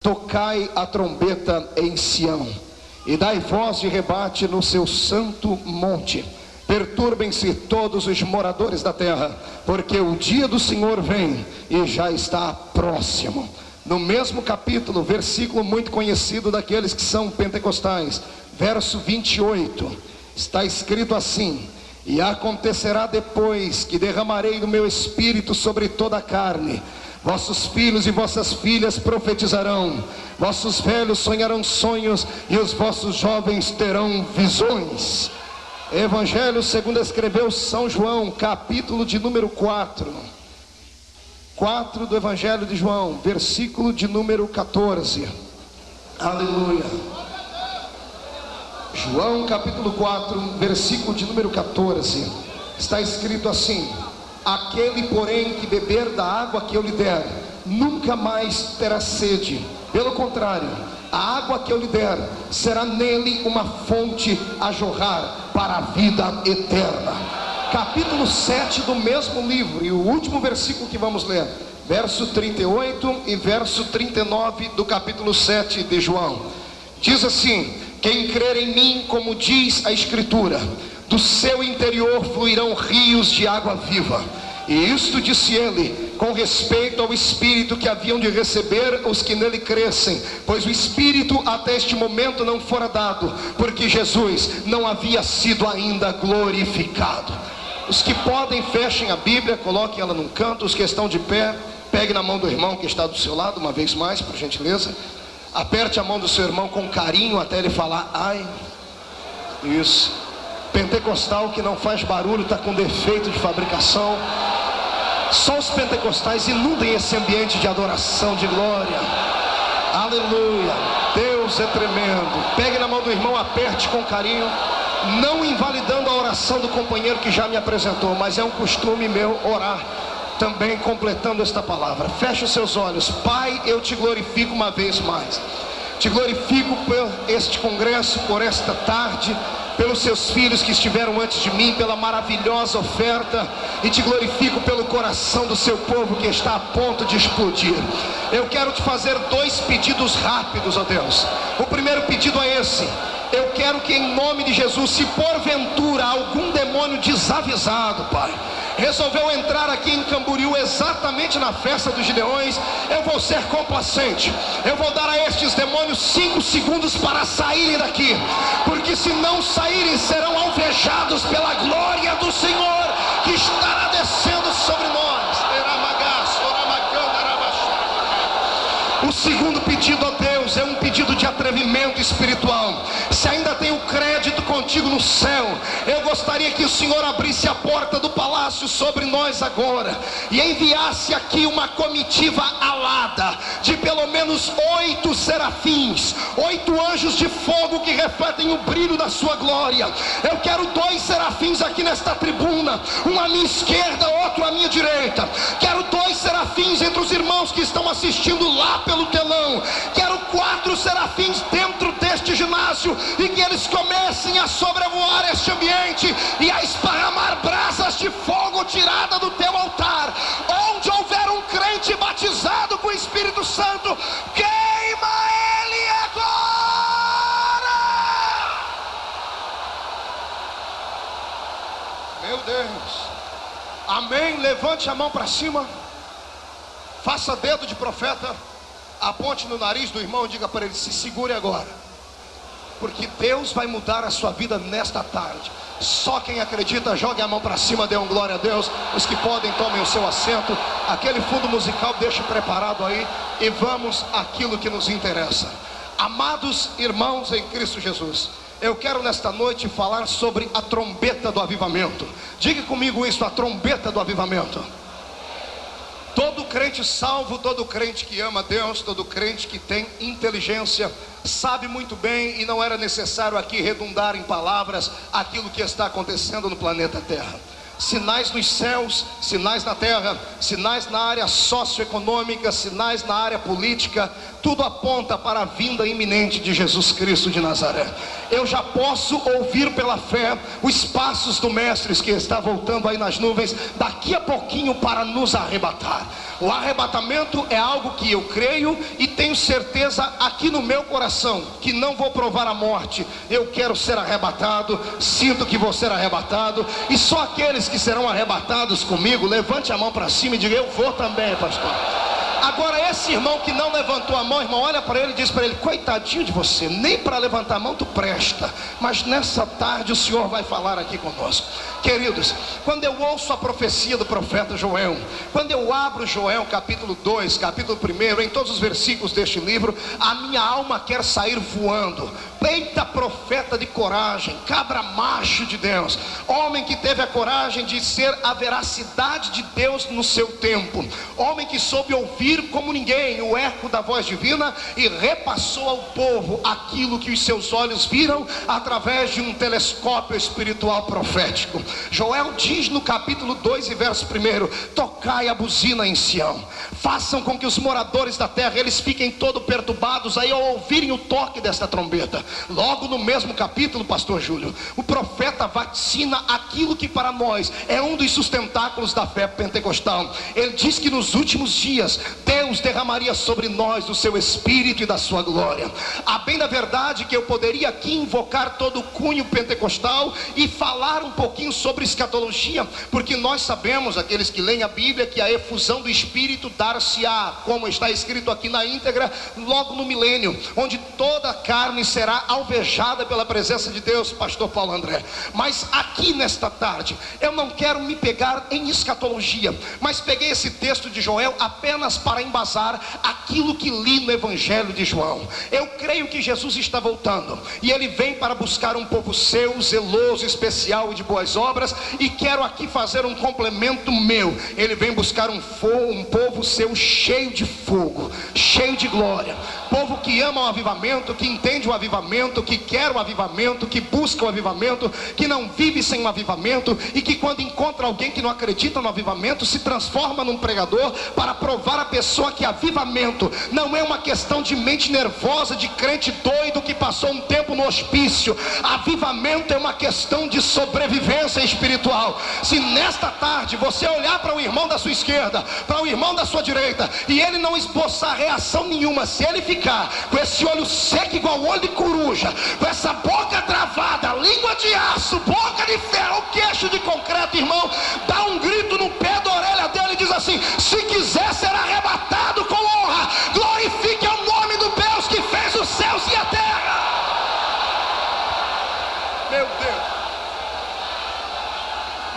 tocai a trombeta em Sião, e dai voz de rebate no seu santo monte. Perturbem-se todos os moradores da terra, porque o dia do Senhor vem e já está próximo. No mesmo capítulo, versículo muito conhecido daqueles que são pentecostais, verso 28, está escrito assim: e acontecerá depois que derramarei do meu espírito sobre toda a carne. Vossos filhos e vossas filhas profetizarão, vossos velhos sonharão sonhos, e os vossos jovens terão visões. Evangelho segundo escreveu São João, capítulo de número 4 do Evangelho de João, versículo de número 14. Aleluia. João capítulo 4, versículo de número 14, está escrito assim: aquele porém que beber da água que eu lhe der, nunca mais terá sede. Pelo contrário, a água que eu lhe der será nele uma fonte a jorrar para a vida eterna. Capítulo 7 do mesmo livro, e o último versículo que vamos ler, verso 38 e verso 39 do capítulo 7 de João, diz assim: quem crer em mim, como diz a Escritura, do seu interior fluirão rios de água viva. E isto disse ele com respeito ao Espírito que haviam de receber os que nele crescem, pois o Espírito até este momento não fora dado, porque Jesus não havia sido ainda glorificado. Os que podem, fechem a Bíblia, coloquem ela num canto. Os que estão de pé, pegue na mão do irmão que está do seu lado, uma vez mais, por gentileza. Aperte a mão do seu irmão com carinho até ele falar ai. Isso. Pentecostal que não faz barulho está com defeito de fabricação. Só os pentecostais inundem esse ambiente de adoração, de glória. Aleluia. Deus é tremendo. Pegue na mão do irmão, aperte com carinho, não invalidando a oração do companheiro que já me apresentou, mas é um costume meu orar também completando esta palavra. Feche os seus olhos. Pai, eu te glorifico uma vez mais. Te glorifico por este congresso, por esta tarde, pelos seus filhos que estiveram antes de mim, pela maravilhosa oferta, e te glorifico pelo coração do seu povo que está a ponto de explodir. Eu quero te fazer 2 pedidos rápidos, ó Deus. O primeiro pedido é esse: eu quero que em nome de Jesus, se porventura algum demônio desavisado, Pai, resolveu entrar aqui em Camboriú exatamente na festa dos Gideões, eu vou ser complacente. Eu vou dar a estes demônios 5 segundos para saírem daqui, porque se não saírem serão alvejados pela glória do Senhor que estará descendo sobre nós. O segundo pedido a Deus é um pedido de atrevimento espiritual. Se ainda tenho crédito contigo no céu, eu gostaria que o Senhor abrisse a porta do palácio sobre nós agora e enviasse aqui uma comitiva alada de pelo menos 8 serafins, 8 anjos de fogo que refletem o brilho da sua glória. Eu quero 2 serafins aqui nesta tribuna, um à minha esquerda, outro à minha direita. Quero 2 serafins entre os irmãos que estão assistindo lá pelo telão. Quero 4 serafins dentro deste ginásio, e que eles comecem a sobrevoar este ambiente e a esparramar brasas de fogo tirada do teu altar. Onde houver um crente batizado com o Espírito Santo, queima ele agora. Meu Deus. Amém. Levante a mão para cima, faça dedo de profeta, aponte no nariz do irmão e diga para ele: se segure agora, porque Deus vai mudar a sua vida nesta tarde. Só quem acredita, jogue a mão para cima, dê um glória a Deus. Os que podem, tomem o seu assento. Aquele fundo musical deixe preparado aí, e vamos àquilo que nos interessa. Amados irmãos em Cristo Jesus, eu quero nesta noite falar sobre a trombeta do avivamento. Diga comigo isso: a trombeta do avivamento. Todo crente salvo, todo crente que ama Deus, todo crente que tem inteligência, sabe muito bem, e não era necessário aqui redundar em palavras, aquilo que está acontecendo no planeta Terra. Sinais nos céus, sinais na terra, sinais na área socioeconômica, sinais na área política, tudo aponta para a vinda iminente de Jesus Cristo de Nazaré. Eu já posso ouvir pela fé os passos do Mestre que está voltando aí nas nuvens, daqui a pouquinho, para nos arrebatar. O arrebatamento é algo que eu creio e tenho certeza aqui no meu coração, que não vou provar a morte. Eu quero ser arrebatado, sinto que vou ser arrebatado, e só aqueles que serão arrebatados comigo, levante a mão para cima e diga: eu vou também, pastor. Agora esse irmão que não levantou a mão, irmão, olha para ele e diz para ele: coitadinho de você, nem para levantar a mão tu presta. Mas nessa tarde o Senhor vai falar aqui conosco. Queridos, quando eu ouço a profecia do profeta Joel, quando eu abro Joel capítulo 2, capítulo 1, em todos os versículos deste livro, a minha alma quer sair voando. Eita, profeta de coragem, cabra macho de Deus, homem que teve a coragem de ser a veracidade de Deus no seu tempo, homem que soube ouvir como ninguém o eco da voz divina e repassou ao povo aquilo que os seus olhos viram através de um telescópio espiritual profético. Joel diz no capítulo 2 e verso 1: tocai a buzina em Sião, façam com que os moradores da terra eles fiquem todo perturbados aí ao ouvirem o toque desta trombeta. Logo no mesmo capítulo, pastor Júlio, o profeta vaticina aquilo que para nós é um dos sustentáculos da fé pentecostal. Ele diz que nos últimos dias Deus derramaria sobre nós do seu Espírito e da sua glória. A bem da verdade que eu poderia aqui invocar todo o cunho pentecostal e falar um pouquinho sobre escatologia, porque nós sabemos, aqueles que leem a Bíblia, que a efusão do Espírito dar-se-á, como está escrito aqui na íntegra, logo no milênio, onde toda a carne será alvejada pela presença de Deus, pastor Paulo André. Mas aqui nesta tarde, eu não quero me pegar em escatologia, mas peguei esse texto de Joel apenas para embasar aquilo que li no Evangelho de João. Eu creio que Jesus está voltando, e Ele vem para buscar um povo seu, zeloso, especial e de boas obras, e quero aqui fazer um complemento meu. Ele vem buscar um povo seu cheio de fogo, cheio de glória, povo que ama o avivamento, que entende o avivamento, que quer o avivamento, que busca o avivamento, que não vive sem o avivamento, e que quando encontra alguém que não acredita no avivamento, se transforma num pregador para provar a pessoa que avivamento não é uma questão de mente nervosa, de crente doido que passou um tempo no hospício. Avivamento é uma questão de sobrevivência espiritual. Se nesta tarde você olhar para o irmão da sua esquerda, para o irmão da sua direita, e ele não esboçar reação nenhuma, se ele ficar com esse olho seco igual olho de coruja, com essa boca travada, língua de aço, boca de ferro, queixo de concreto, irmão, dá um grito no pé da orelha dele e diz assim: se quiser ser arrebatado com honra, glorifique o nome do Deus que fez os céus e a terra. Meu Deus,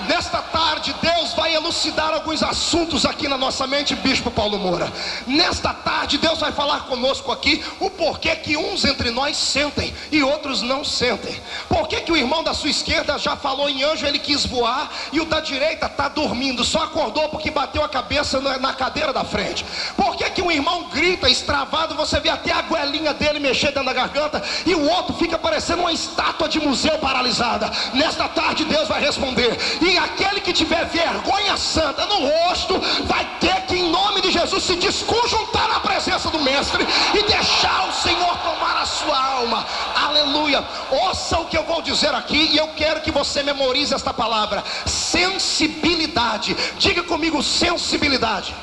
nesta tarde Deus vai elucidar alguns assuntos aqui na nossa mente, bispo Paulo Moura. Nesta tarde Deus vai falar conosco aqui o porquê que uns entre nós sentem e outros não sentem. Por que o irmão da sua esquerda já falou em anjo, ele quis voar, e o da direita está dormindo, só acordou porque bateu a cabeça na cadeira da frente? Por que um irmão grita extravado, você vê até a goelinha dele mexer dentro da garganta, e o outro fica parecendo uma estátua de museu paralisada? Nesta tarde Deus vai responder, e aquele que tiver vergonha santa no rosto vai ter que, em nome de Jesus, se desconjuntar na presença do mestre e deixar o Senhor tomar a sua alma. Aleluia. Ouça o que eu vou dizer aqui, e eu quero que você memorize esta palavra: sensibilidade. Diga comigo: sensibilidade.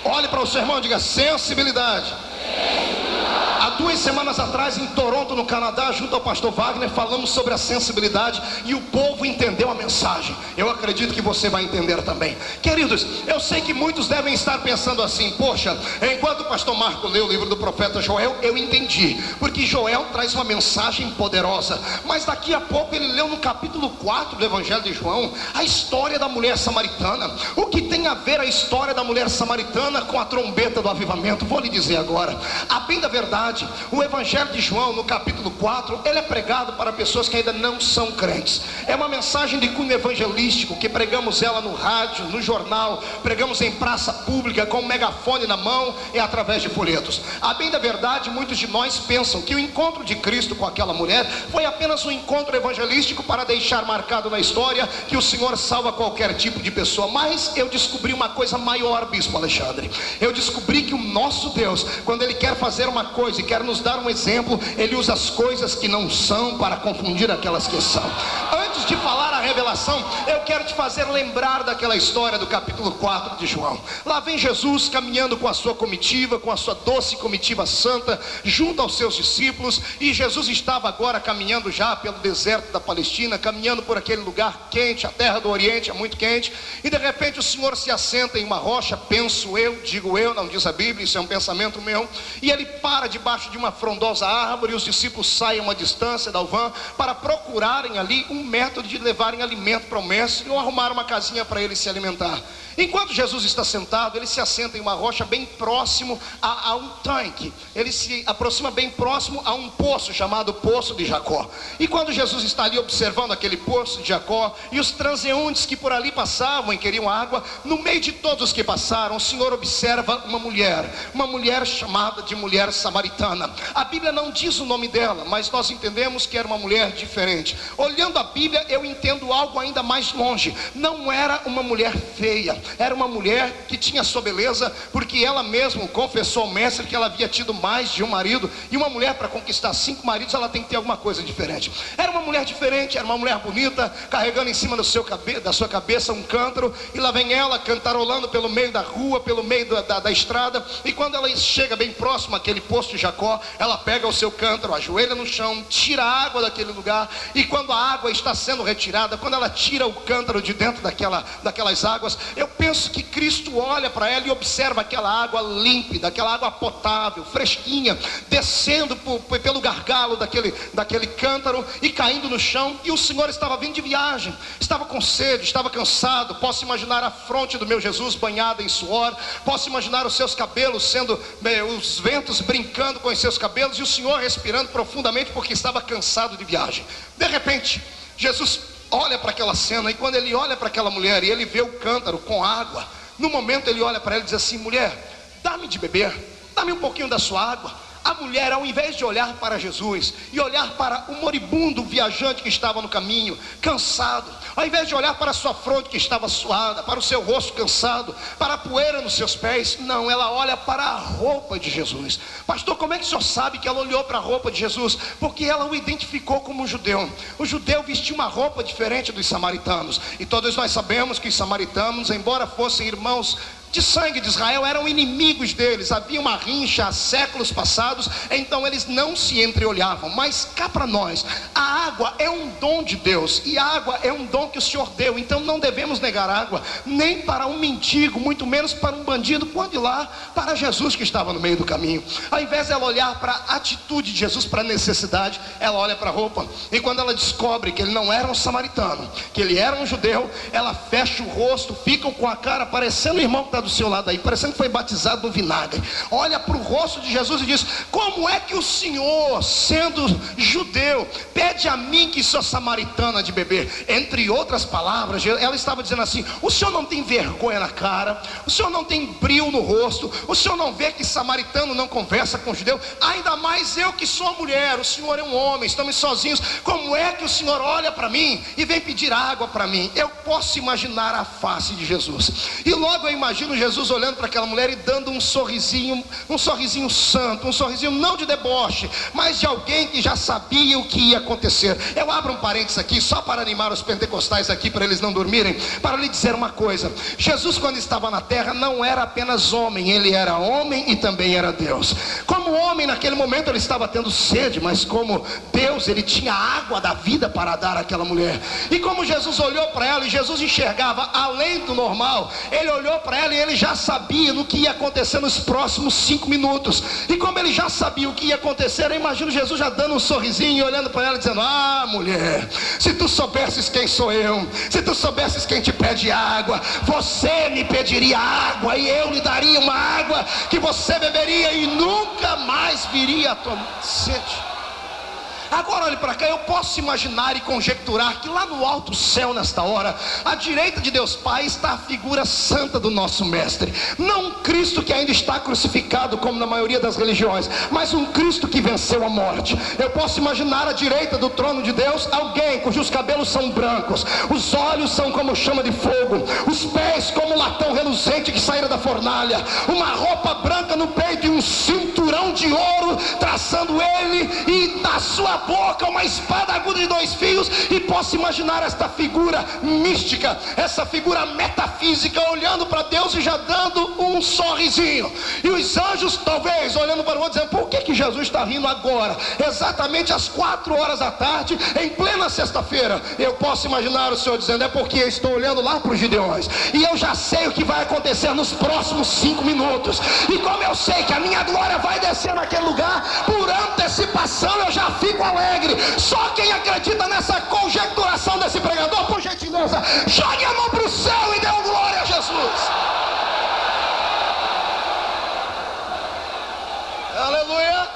Olhe para o seu irmão e diga: sensibilidade. Há 2 semanas atrás, em Toronto, no Canadá, junto ao pastor Wagner, falamos sobre a sensibilidade, e o povo entendeu a mensagem. Eu acredito que você vai entender também. Queridos, eu sei que muitos devem estar pensando assim: poxa, enquanto o pastor Marco leu o livro do profeta Joel, eu entendi, porque Joel traz uma mensagem poderosa. Mas daqui a pouco ele leu no capítulo 4 do Evangelho de João a história da mulher samaritana. O que tem a ver a história da mulher samaritana com a trombeta do avivamento? Vou lhe dizer agora. A bem da verdade, o Evangelho de João, no capítulo 4, ele é pregado para pessoas que ainda não são crentes. É uma mensagem de cunho evangelístico, que pregamos ela no rádio, no jornal, pregamos em praça pública com um megafone na mão e através de folhetos. A bem da verdade, muitos de nós pensam que o encontro de Cristo com aquela mulher foi apenas um encontro evangelístico para deixar marcado na história que o Senhor salva qualquer tipo de pessoa. Mas eu descobri uma coisa maior, bispo Alexandre. Eu descobri que o nosso Deus, quando Ele quer fazer uma coisa e quer nos dar um exemplo, Ele usa as coisas que não são para confundir aquelas que são. Antes de falar a revelação, eu quero te fazer lembrar daquela história do capítulo 4 de João. Lá vem Jesus caminhando com a sua comitiva, com a sua doce comitiva santa, junto aos seus discípulos. E Jesus estava agora caminhando já pelo deserto da Palestina, caminhando por aquele lugar quente, a terra do Oriente é muito quente. E de repente o Senhor se assenta em uma rocha, penso eu, digo eu, não diz a Bíblia, isso é um pensamento meu. E ele para debaixo de uma frondosa árvore, e os discípulos saem a uma distância da alvã para procurarem ali um método de levarem alimento para o mestre, ou arrumar uma casinha para ele se alimentar. Enquanto Jesus está sentado, ele se assenta em uma rocha bem próximo a um tanque. Ele se aproxima bem próximo a um poço chamado Poço de Jacó. E quando Jesus está ali observando aquele Poço de Jacó, e os transeuntes que por ali passavam e queriam água, no meio de todos que passaram, o Senhor observa uma mulher chamada de mulher samaritana. A Bíblia não diz o nome dela, mas nós entendemos que era uma mulher diferente. Olhando a Bíblia, eu entendo algo ainda mais longe. Não era uma mulher feia, era uma mulher que tinha sua beleza, porque ela mesma confessou ao mestre que ela havia tido mais de um marido. E uma mulher, para conquistar 5 maridos, ela tem que ter alguma coisa diferente. Era uma mulher diferente, era uma mulher bonita, carregando em cima da sua cabeça um cântaro. E lá vem ela cantarolando pelo meio da rua, pelo meio da estrada. E quando ela chega bem próximo àquele poço de Jacó, ela pega o seu cântaro, ajoelha no chão, tira a água daquele lugar. E quando a água está sendo retirada, quando ela tira o cântaro de dentro daquelas águas, eu penso que Cristo olha para ela e observa aquela água límpida, aquela água potável, fresquinha, descendo pelo gargalo daquele cântaro e caindo no chão. E o Senhor estava vindo de viagem, estava com sede, estava cansado. Posso imaginar a fronte do meu Jesus banhada em suor, posso imaginar os seus cabelos sendo, os ventos brincando com os seus cabelos, e o Senhor respirando profundamente porque estava cansado de viagem. De repente, Jesus olha para aquela cena, e quando ele olha para aquela mulher e ele vê o cântaro com água, no momento ele olha para ela e diz assim: mulher, dá-me de beber, dá-me um pouquinho da sua água. A mulher, ao invés de olhar para Jesus e olhar para o moribundo viajante que estava no caminho, cansado, ao invés de olhar para a sua fronte que estava suada, para o seu rosto cansado, para a poeira nos seus pés, não, ela olha para a roupa de Jesus. Pastor, como é que o senhor sabe que ela olhou para a roupa de Jesus? Porque ela o identificou como um judeu. O judeu vestia uma roupa diferente dos samaritanos, e todos nós sabemos que os samaritanos, embora fossem irmãos de sangue de Israel, eram inimigos deles, havia uma rincha há séculos passados, então eles não se entreolhavam. Mas cá para nós, a água é um dom de Deus, e a água é um dom que o Senhor deu, então não devemos negar água, nem para um mendigo, muito menos para um bandido, quando ir lá para Jesus que estava no meio do caminho. Ao invés dela olhar para a atitude de Jesus, para a necessidade, ela olha para a roupa, e quando ela descobre que ele não era um samaritano, que ele era um judeu, ela fecha o rosto, fica com a cara parecendo o irmão que está do seu lado aí, parecendo que foi batizado no vinagre. Olha para o rosto de Jesus e diz: como é que o Senhor, sendo judeu, pede a mim, que sou samaritana, de beber? Entre outras palavras, ela estava dizendo assim: o Senhor não tem vergonha na cara? O Senhor não tem brilho no rosto? O Senhor não vê que samaritano não conversa com judeu? Ainda mais eu que sou mulher, o Senhor é um homem, estamos sozinhos. Como é que o Senhor olha para mim e vem pedir água para mim? Eu posso imaginar a face de Jesus, e logo eu imagino Jesus olhando para aquela mulher e dando um sorrisinho santo, um sorrisinho não de deboche, mas de alguém que já sabia o que ia acontecer. Eu abro um parênteses aqui, só para animar os pentecostais aqui, para eles não dormirem, para lhe dizer uma coisa: Jesus, quando estava na terra, não era apenas homem, ele era homem e também era Deus. Como homem, naquele momento ele estava tendo sede, mas como Deus, ele tinha água da vida para dar àquela mulher. E como Jesus olhou para ela, e Jesus enxergava além do normal, ele olhou para ela e ele já sabia no que ia acontecer nos próximos 5 minutos. E como ele já sabia o que ia acontecer, eu imagino Jesus já dando um sorrisinho e olhando para ela dizendo: ah, mulher, se tu soubesses quem sou eu, se tu soubesses quem te pede água, você me pediria água e eu lhe daria uma água que você beberia e nunca mais viria a tomar sede. Agora olhe para cá, eu posso imaginar e conjecturar que lá no alto céu, nesta hora, à direita de Deus Pai, está a figura santa do nosso mestre. Não um Cristo que ainda está crucificado, como na maioria das religiões, mas um Cristo que venceu a morte. Eu posso imaginar à direita do trono de Deus alguém cujos cabelos são brancos, os olhos são como chama de fogo, os pés como latão reluzente que saíra da fornalha, uma roupa branca no peito e um cinturão de ouro traçando ele, e da na sua boca uma espada aguda de 2 fios. E posso imaginar esta figura mística, essa figura metafísica, olhando para Deus e já dando um sorrisinho. E os anjos talvez olhando para o outro, dizendo: por que Jesus está rindo agora, exatamente às 4 horas da tarde, em plena sexta-feira? Eu posso imaginar o Senhor dizendo: é porque eu estou olhando lá para os Gideões, e eu já sei o que vai acontecer nos próximos 5 minutos. E como eu sei que a minha glória vai descer naquele lugar, por antecipação eu já fico alegre. Só quem acredita nessa conjecturação desse pregador, por gentileza, jogue a mão para o céu e dê glória a Jesus. Aleluia.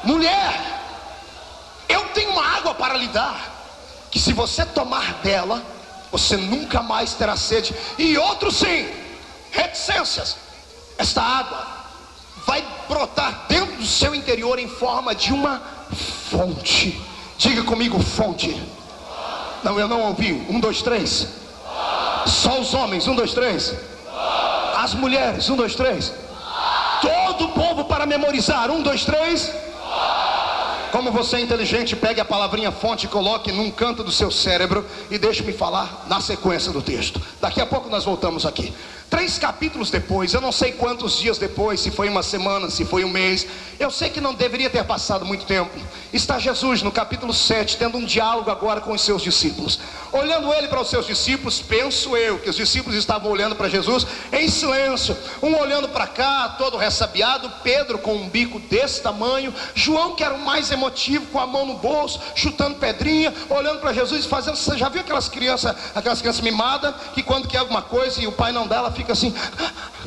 Mulher, eu tenho uma água para lhe dar, que se você tomar dela, você nunca mais terá sede. E outro sim, reticências. Esta água vai brotar dentro do seu interior em forma de uma fonte. Diga comigo: fonte. Não, eu não ouvi. 1, 2, 3. Só os homens. 1, 2, 3. As mulheres. 1, 2, 3. Todo o povo para memorizar. 1, 2, 3. Como você é inteligente, pegue a palavrinha fonte e coloque num canto do seu cérebro e deixe-me falar na sequência do texto. Daqui a pouco nós voltamos aqui. 3 capítulos depois, eu não sei quantos dias depois, se foi uma semana, se foi um mês, eu sei que não deveria ter passado muito tempo. Está Jesus no capítulo 7, tendo um diálogo agora com os seus discípulos. Olhando ele para os seus discípulos, penso eu que os discípulos estavam olhando para Jesus em silêncio, um olhando para cá, todo ressabiado, Pedro com um bico desse tamanho, João, que era o mais emotivo, com a mão no bolso, chutando pedrinha, olhando para Jesus e fazendo. Você já viu aquelas crianças mimadas, que quando quer alguma coisa e o pai não dá, ela fica assim?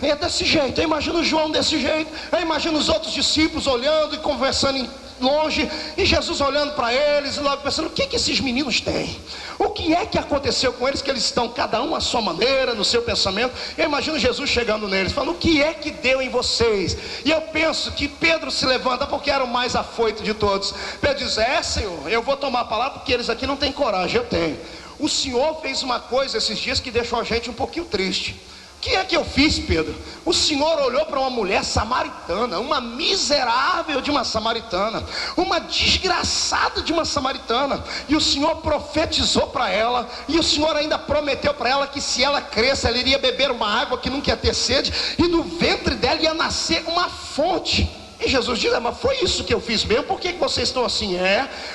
É desse jeito. Eu imagino João desse jeito, eu imagino os outros discípulos olhando e conversando longe, e Jesus olhando para eles e logo pensando: o que esses meninos têm? O que é que aconteceu com eles, que eles estão cada um à sua maneira, no seu pensamento? Eu imagino Jesus chegando neles, falando: o que é que deu em vocês? E eu penso que Pedro se levanta, porque era o mais afoito de todos. Pedro diz: Senhor, eu vou tomar a palavra, porque eles aqui não têm coragem. Eu tenho. O Senhor fez uma coisa esses dias que deixou a gente um pouquinho triste. O que é que eu fiz, Pedro? O Senhor olhou para uma mulher samaritana, uma miserável de uma samaritana, uma desgraçada de uma samaritana, e o Senhor profetizou para ela, e o Senhor ainda prometeu para ela que se ela cresce, ela iria beber uma água que nunca ia ter sede, e do ventre dela ia nascer uma fonte. E Jesus diz: mas foi isso que eu fiz mesmo? Por que vocês estão assim?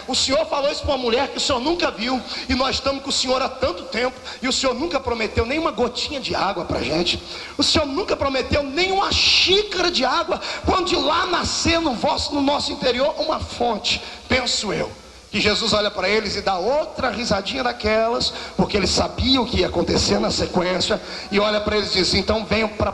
O Senhor falou isso para uma mulher que o Senhor nunca viu, e nós estamos com o Senhor há tanto tempo, e o Senhor nunca prometeu nem uma gotinha de água para a gente. O Senhor nunca prometeu nem uma xícara de água, quando de lá nascer no nosso interior uma fonte. Penso eu que Jesus olha para eles e dá outra risadinha daquelas, porque ele sabia o que ia acontecer na sequência, e olha para eles e diz: então venham para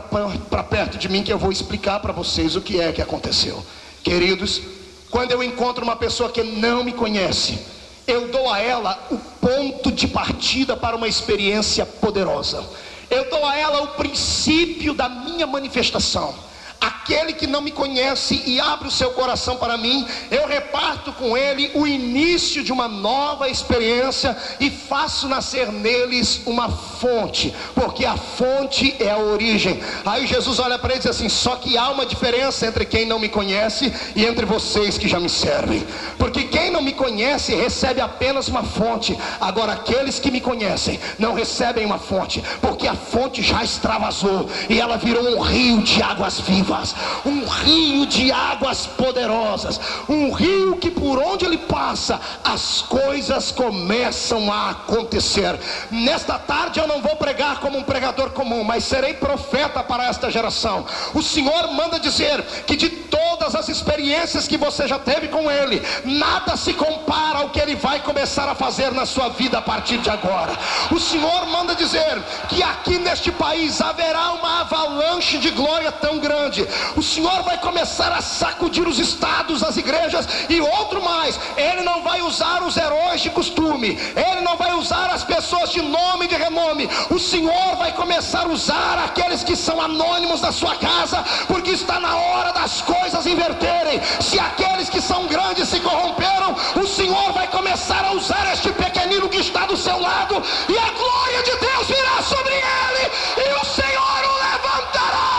perto de mim, que eu vou explicar para vocês o que é que aconteceu. Queridos, quando eu encontro uma pessoa que não me conhece, eu dou a ela o ponto de partida para uma experiência poderosa. Eu dou a ela o princípio da minha manifestação. Aquele que não me conhece e abre o seu coração para mim, eu reparto com ele o início de uma nova experiência e faço nascer neles uma fonte, porque a fonte é a origem. Aí Jesus olha para ele e diz assim: só que há uma diferença entre quem não me conhece e entre vocês que já me servem, porque quem não me conhece recebe apenas uma fonte, agora aqueles que me conhecem não recebem uma fonte, porque a fonte já extravasou e ela virou um rio de águas vivas, um rio de águas poderosas, um rio que por onde ele passa as coisas começam a acontecer. Nesta tarde eu não vou pregar como um pregador comum, mas serei profeta para esta geração. O Senhor manda dizer que de todas as experiências que você já teve com ele, nada se compara ao que ele vai começar a fazer na sua vida a partir de agora. O Senhor manda dizer que aqui neste país haverá uma avalanche de glória tão grande. O Senhor vai começar a sacudir os estados, as igrejas, e outro mais, ele não vai usar os heróis de costume, ele não vai usar as pessoas de nome e de renome. O Senhor vai começar a usar aqueles que são anônimos da sua casa, porque está na hora das coisas inverterem. Se aqueles que são grandes se corromperam, o Senhor vai começar a usar este pequenino que está do seu lado, e a glória de Deus virá sobre ele, e o Senhor o levantará.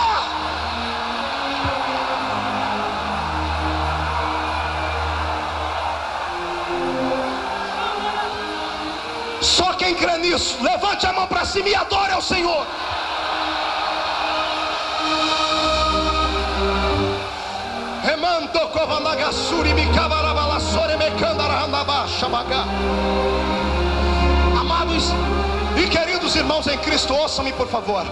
crê nisso, levante a mão para cima e adore ao Senhor. Amados e queridos irmãos em Cristo, ouçam-me por favor.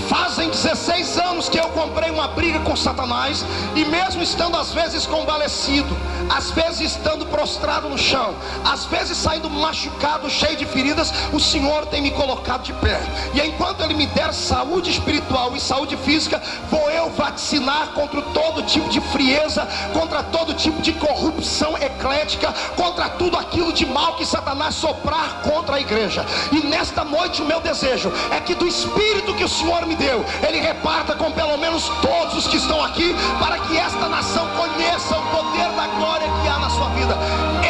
Fazem 16 anos que eu comprei uma briga com Satanás, e mesmo estando às vezes convalescido, às vezes estando prostrado no chão, às vezes saindo machucado, cheio de feridas, o Senhor tem me colocado de pé. E enquanto Ele me der saúde espiritual e saúde física, vou eu vaticinar contra todo tipo de frieza, contra todo tipo de corrupção eclética, contra tudo aquilo de mal que Satanás soprar contra a igreja. E nesta noite o meu desejo é que do Espírito que o Senhor me deu, Ele reparta com pelo menos todos os que estão aqui, para que esta nação conheça o poder da glória que há na sua vida.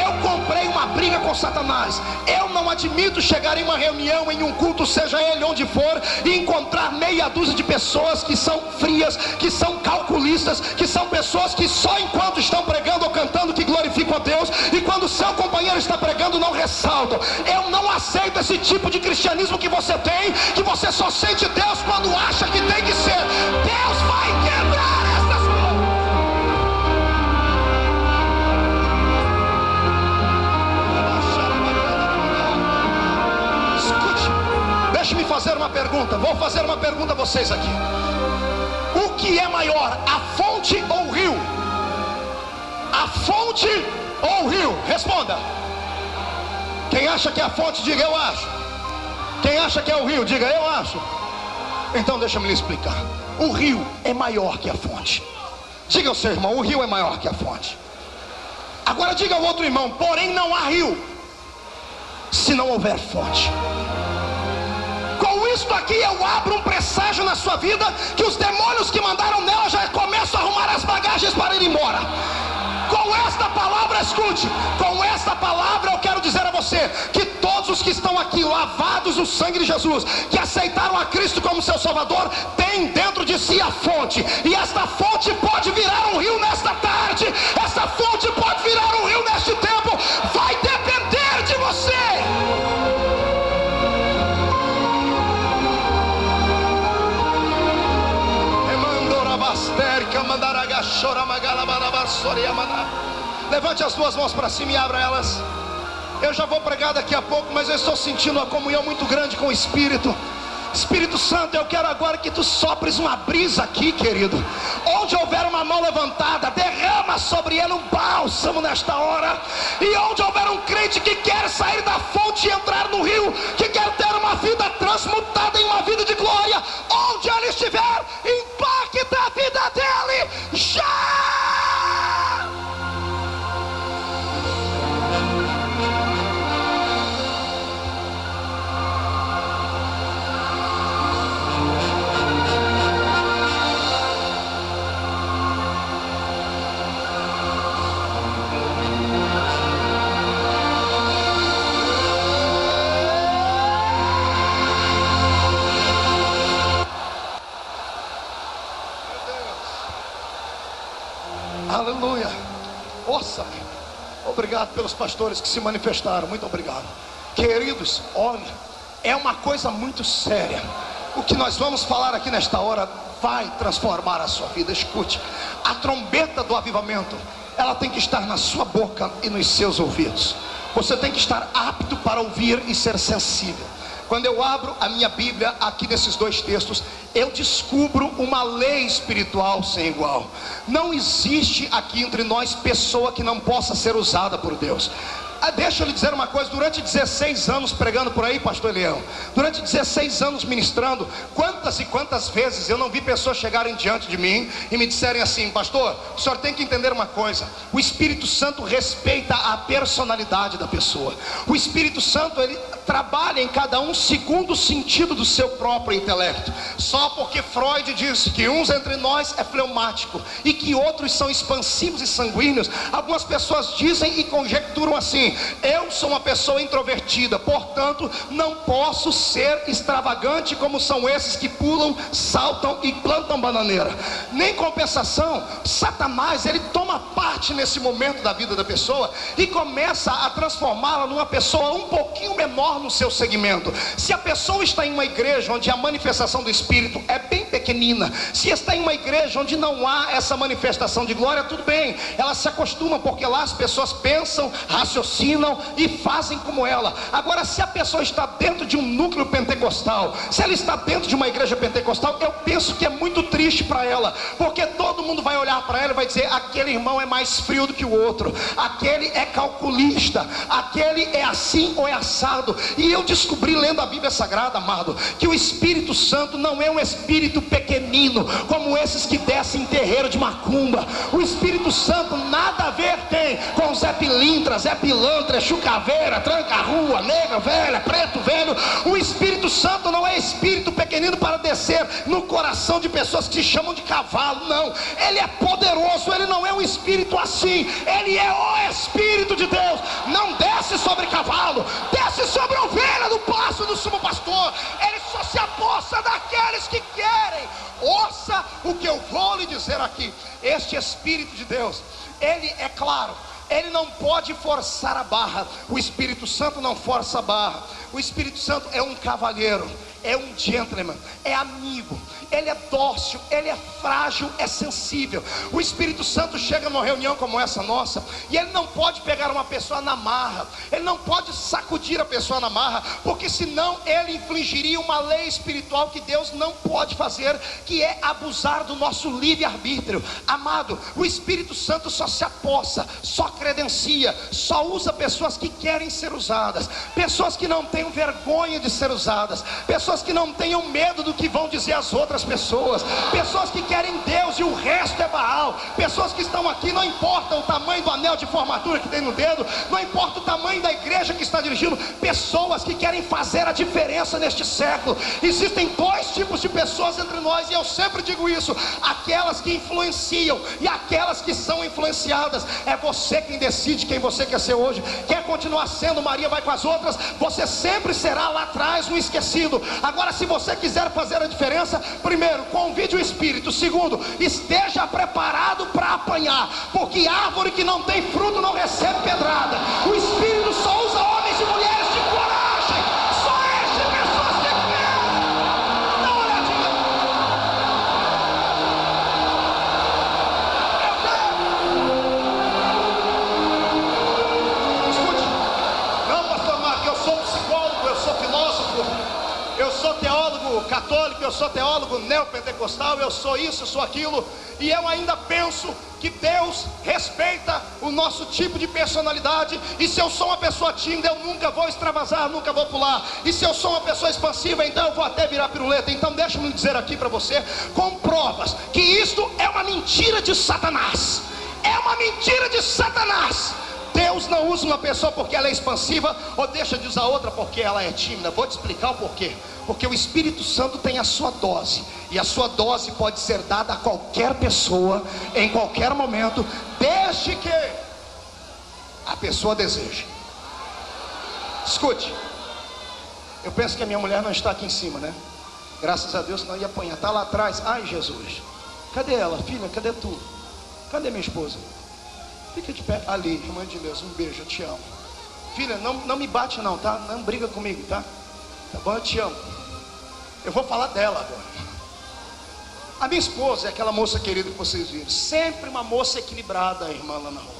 Eu comprei uma briga com Satanás. Eu não admito chegar em uma reunião, em um culto, seja ele onde for, e encontrar meia dúzia de pessoas que são frias, que são calculistas, que são pessoas que só enquanto estão pregando ou cantando que glorificam a Deus, e quando seu companheiro está pregando não ressaltam. Eu não aceito esse tipo de cristianismo que você tem, que você só sente Deus quando acha que tem que ser. Deus vai quebrar essas coisas. Escute, deixe-me fazer uma pergunta. Vou fazer uma pergunta a vocês aqui. O que é maior, a fonte ou o rio? A fonte ou o rio? Responda. Quem acha que é a fonte, diga eu acho. Quem acha que é o rio, diga eu acho. Então deixa-me lhe explicar. O rio é maior que a fonte. Diga ao seu irmão, o rio é maior que a fonte. Agora diga ao outro irmão, porém não há rio se não houver fonte. Com isto aqui eu abro um presságio na sua vida, que os demônios que mandaram nela já começam a arrumar as bagagens para ir embora. Com esta palavra, escute, com esta palavra eu quero dizer a você, que todos os que estão aqui lavados no sangue de Jesus, que aceitaram a Cristo como seu Salvador, têm dentro de si a fonte. E esta fonte pode virar um rio nesta tarde. Esta fonte pode virar um rio neste tempo. Vai depender de você. Levante as duas mãos para cima e abra elas. Eu já vou pregar daqui a pouco, mas eu estou sentindo uma comunhão muito grande com o Espírito. Espírito Santo, eu quero agora que tu sopres uma brisa aqui, querido. Onde houver uma mão levantada, derrama sobre ele um bálsamo nesta hora. E onde houver um crente que quer sair da fonte e entrar no rio, que quer ter uma vida transmutada em uma vida de glória, onde ele estiver, impacta a vida dele já. Aleluia. Ouça, obrigado pelos pastores que se manifestaram, muito obrigado. Queridos, olha, é uma coisa muito séria. O que nós vamos falar aqui nesta hora vai transformar a sua vida. Escute, a trombeta do avivamento, ela tem que estar na sua boca e nos seus ouvidos. Você tem que estar apto para ouvir e ser sensível. Quando eu abro a minha Bíblia aqui nesses dois textos, eu descubro uma lei espiritual sem igual. Não existe aqui entre nós pessoa que não possa ser usada por Deus. Deixa eu lhe dizer uma coisa, durante 16 anos pregando por aí, pastor Leão, durante 16 anos ministrando, quantas e quantas vezes eu não vi pessoas chegarem diante de mim e me disserem assim: pastor, o senhor tem que entender uma coisa, o Espírito Santo respeita a personalidade da pessoa. O Espírito Santo, ele trabalha em cada um segundo o sentido do seu próprio intelecto. Só porque Freud disse que uns entre nós é fleumático e que outros são expansivos e sanguíneos, algumas pessoas dizem e conjecturam assim: assim: eu sou uma pessoa introvertida, portanto não posso ser extravagante como são esses que pulam, saltam e plantam bananeira. Nem compensação, Satanás, ele toma parte nesse momento da vida da pessoa e começa a transformá-la numa pessoa um pouquinho menor no seu segmento. Se a pessoa está em uma igreja onde a manifestação do Espírito é bem pequenina, se está em uma igreja onde não há essa manifestação de glória, tudo bem, ela se acostuma, porque lá as pessoas pensam, raciocinam e fazem como ela. Agora, se a pessoa está dentro de um núcleo pentecostal, se ela está dentro de uma igreja pentecostal, eu penso que é muito triste para ela, porque todo mundo vai olhar para ela e vai dizer: aquele irmão é mais frio do que o outro, aquele é calculista, aquele é assim ou é assado. E eu descobri, lendo a Bíblia Sagrada, amado, que o Espírito Santo não é um espírito pequenino, como esses que descem em terreiro de macumba. O Espírito Santo nada a ver tem com Zé Pilintra, Zé Pilantra, Chucaveira, Tranca-Rua, Nega Velha, Preto Velho. O Espírito Santo não é espírito pequenino para descer no coração de pessoas que se chamam de cavalo, não. Ele é poderoso, ele não é um espírito assim, ele é o Espírito de Deus. Não desce sobre cavalo, desce sobre a ovelha do pasto do sumo pastor. Ele só se aposta daqueles que querem. Ouça o que eu vou lhe dizer aqui: este Espírito de Deus, ele é claro, ele não pode forçar a barra. O Espírito Santo não força a barra. O Espírito Santo é um cavalheiro, é um gentleman, é amigo, ele é dócil, ele é frágil, é sensível. O Espírito Santo chega numa reunião como essa nossa, e ele não pode pegar uma pessoa na marra, ele não pode sacudir a pessoa na marra, porque senão ele infligiria uma lei espiritual que Deus não pode fazer, que é abusar do nosso livre-arbítrio. Amado, o Espírito Santo só se apossa, só credencia, só usa pessoas que querem ser usadas, pessoas que não tenham vergonha de ser usadas, pessoas que não tenham medo do que vão dizer as outras pessoas, pessoas que querem Deus e o resto é Baal, pessoas que estão aqui, não importa o tamanho do anel de formatura que tem no dedo, não importa o tamanho da igreja que está dirigindo, pessoas que querem fazer a diferença neste século. Existem dois tipos de pessoas entre nós, e eu sempre digo isso: aquelas que influenciam e aquelas que são influenciadas. É você quem decide quem você quer ser hoje. Quer continuar sendo Maria vai com as outras, você sempre será lá atrás um esquecido. Agora, se você quiser fazer a diferença, primeiro, convide o Espírito. Segundo, esteja preparado para apanhar, porque árvore que não tem fruto não recebe pedrada. O Espírito só usa homens e mulheres de coragem, só enche pessoas de fé. Dá uma olhadinha. Escute, não, pastor Marco, eu sou psicólogo, eu sou filósofo, eu sou teólogo católico, eu sou teólogo neopentecostal, eu sou isso, eu sou aquilo, e eu ainda penso que Deus respeita o nosso tipo de personalidade. E se eu sou uma pessoa tímida, eu nunca vou extravasar, nunca vou pular. E se eu sou uma pessoa expansiva, então eu vou até virar piruleta. Então deixa-me dizer aqui para você, com provas, que isto é uma mentira de Satanás. É uma mentira de Satanás. Deus não usa uma pessoa porque ela é expansiva, ou deixa de usar outra porque ela é tímida. Vou te explicar o porquê. Porque o Espírito Santo tem a sua dose, e a sua dose pode ser dada a qualquer pessoa, em qualquer momento, desde que a pessoa deseje. Escute, eu penso que a minha mulher não está aqui em cima, né? Graças a Deus, senão ia apanhar. Está lá atrás. Ai, Jesus, cadê ela? Filha, cadê tu? Cadê minha esposa? Fica de pé ali, irmã de Deus, um beijo, eu te amo. Filha, não me bate não, tá? Não briga comigo, tá? Tá bom, eu te amo. Eu vou falar dela agora. A minha esposa é aquela moça querida que vocês viram. Sempre uma moça equilibrada, a irmã lá na roda.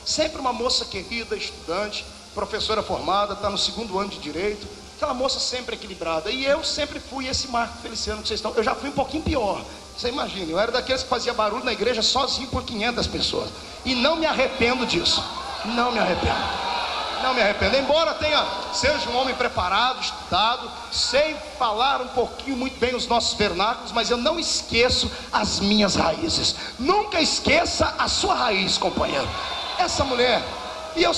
Sempre uma moça querida, estudante, professora formada, está no 2º ano de Direito. Aquela moça sempre equilibrada. E eu sempre fui esse Marco Feliciano que vocês estão. Eu já fui um pouquinho pior. Você imagina, eu era daqueles que fazia barulho na igreja sozinho por 500 pessoas. E não me arrependo disso. Não me arrependo. Não me arrependo, embora seja um homem preparado, estudado, sei falar um pouquinho muito bem os nossos vernáculos, mas eu não esqueço as minhas raízes. Nunca esqueça a sua raiz, companheiro. Essa mulher, e eu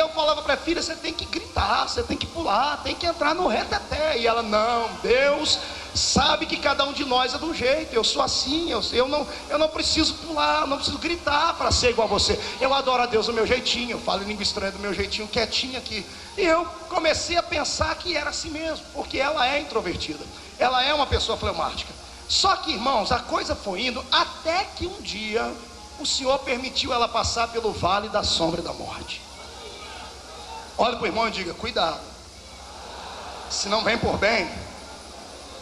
falava para a filha, você tem que gritar, você tem que pular, tem que entrar no reteté. E ela, não, Deus sabe que cada um de nós é de um jeito. Eu sou assim, eu não preciso pular, não preciso gritar para ser igual a você. Eu adoro a Deus do meu jeitinho, eu falo em língua estranha do meu jeitinho, quietinho aqui. E eu comecei a pensar que era assim mesmo, porque ela é introvertida, ela é uma pessoa fleumática. Só que, irmãos, a coisa foi indo até que um dia o Senhor permitiu ela passar pelo vale da sombra da morte. Olha para o irmão e diga: cuidado, se não vem por bem,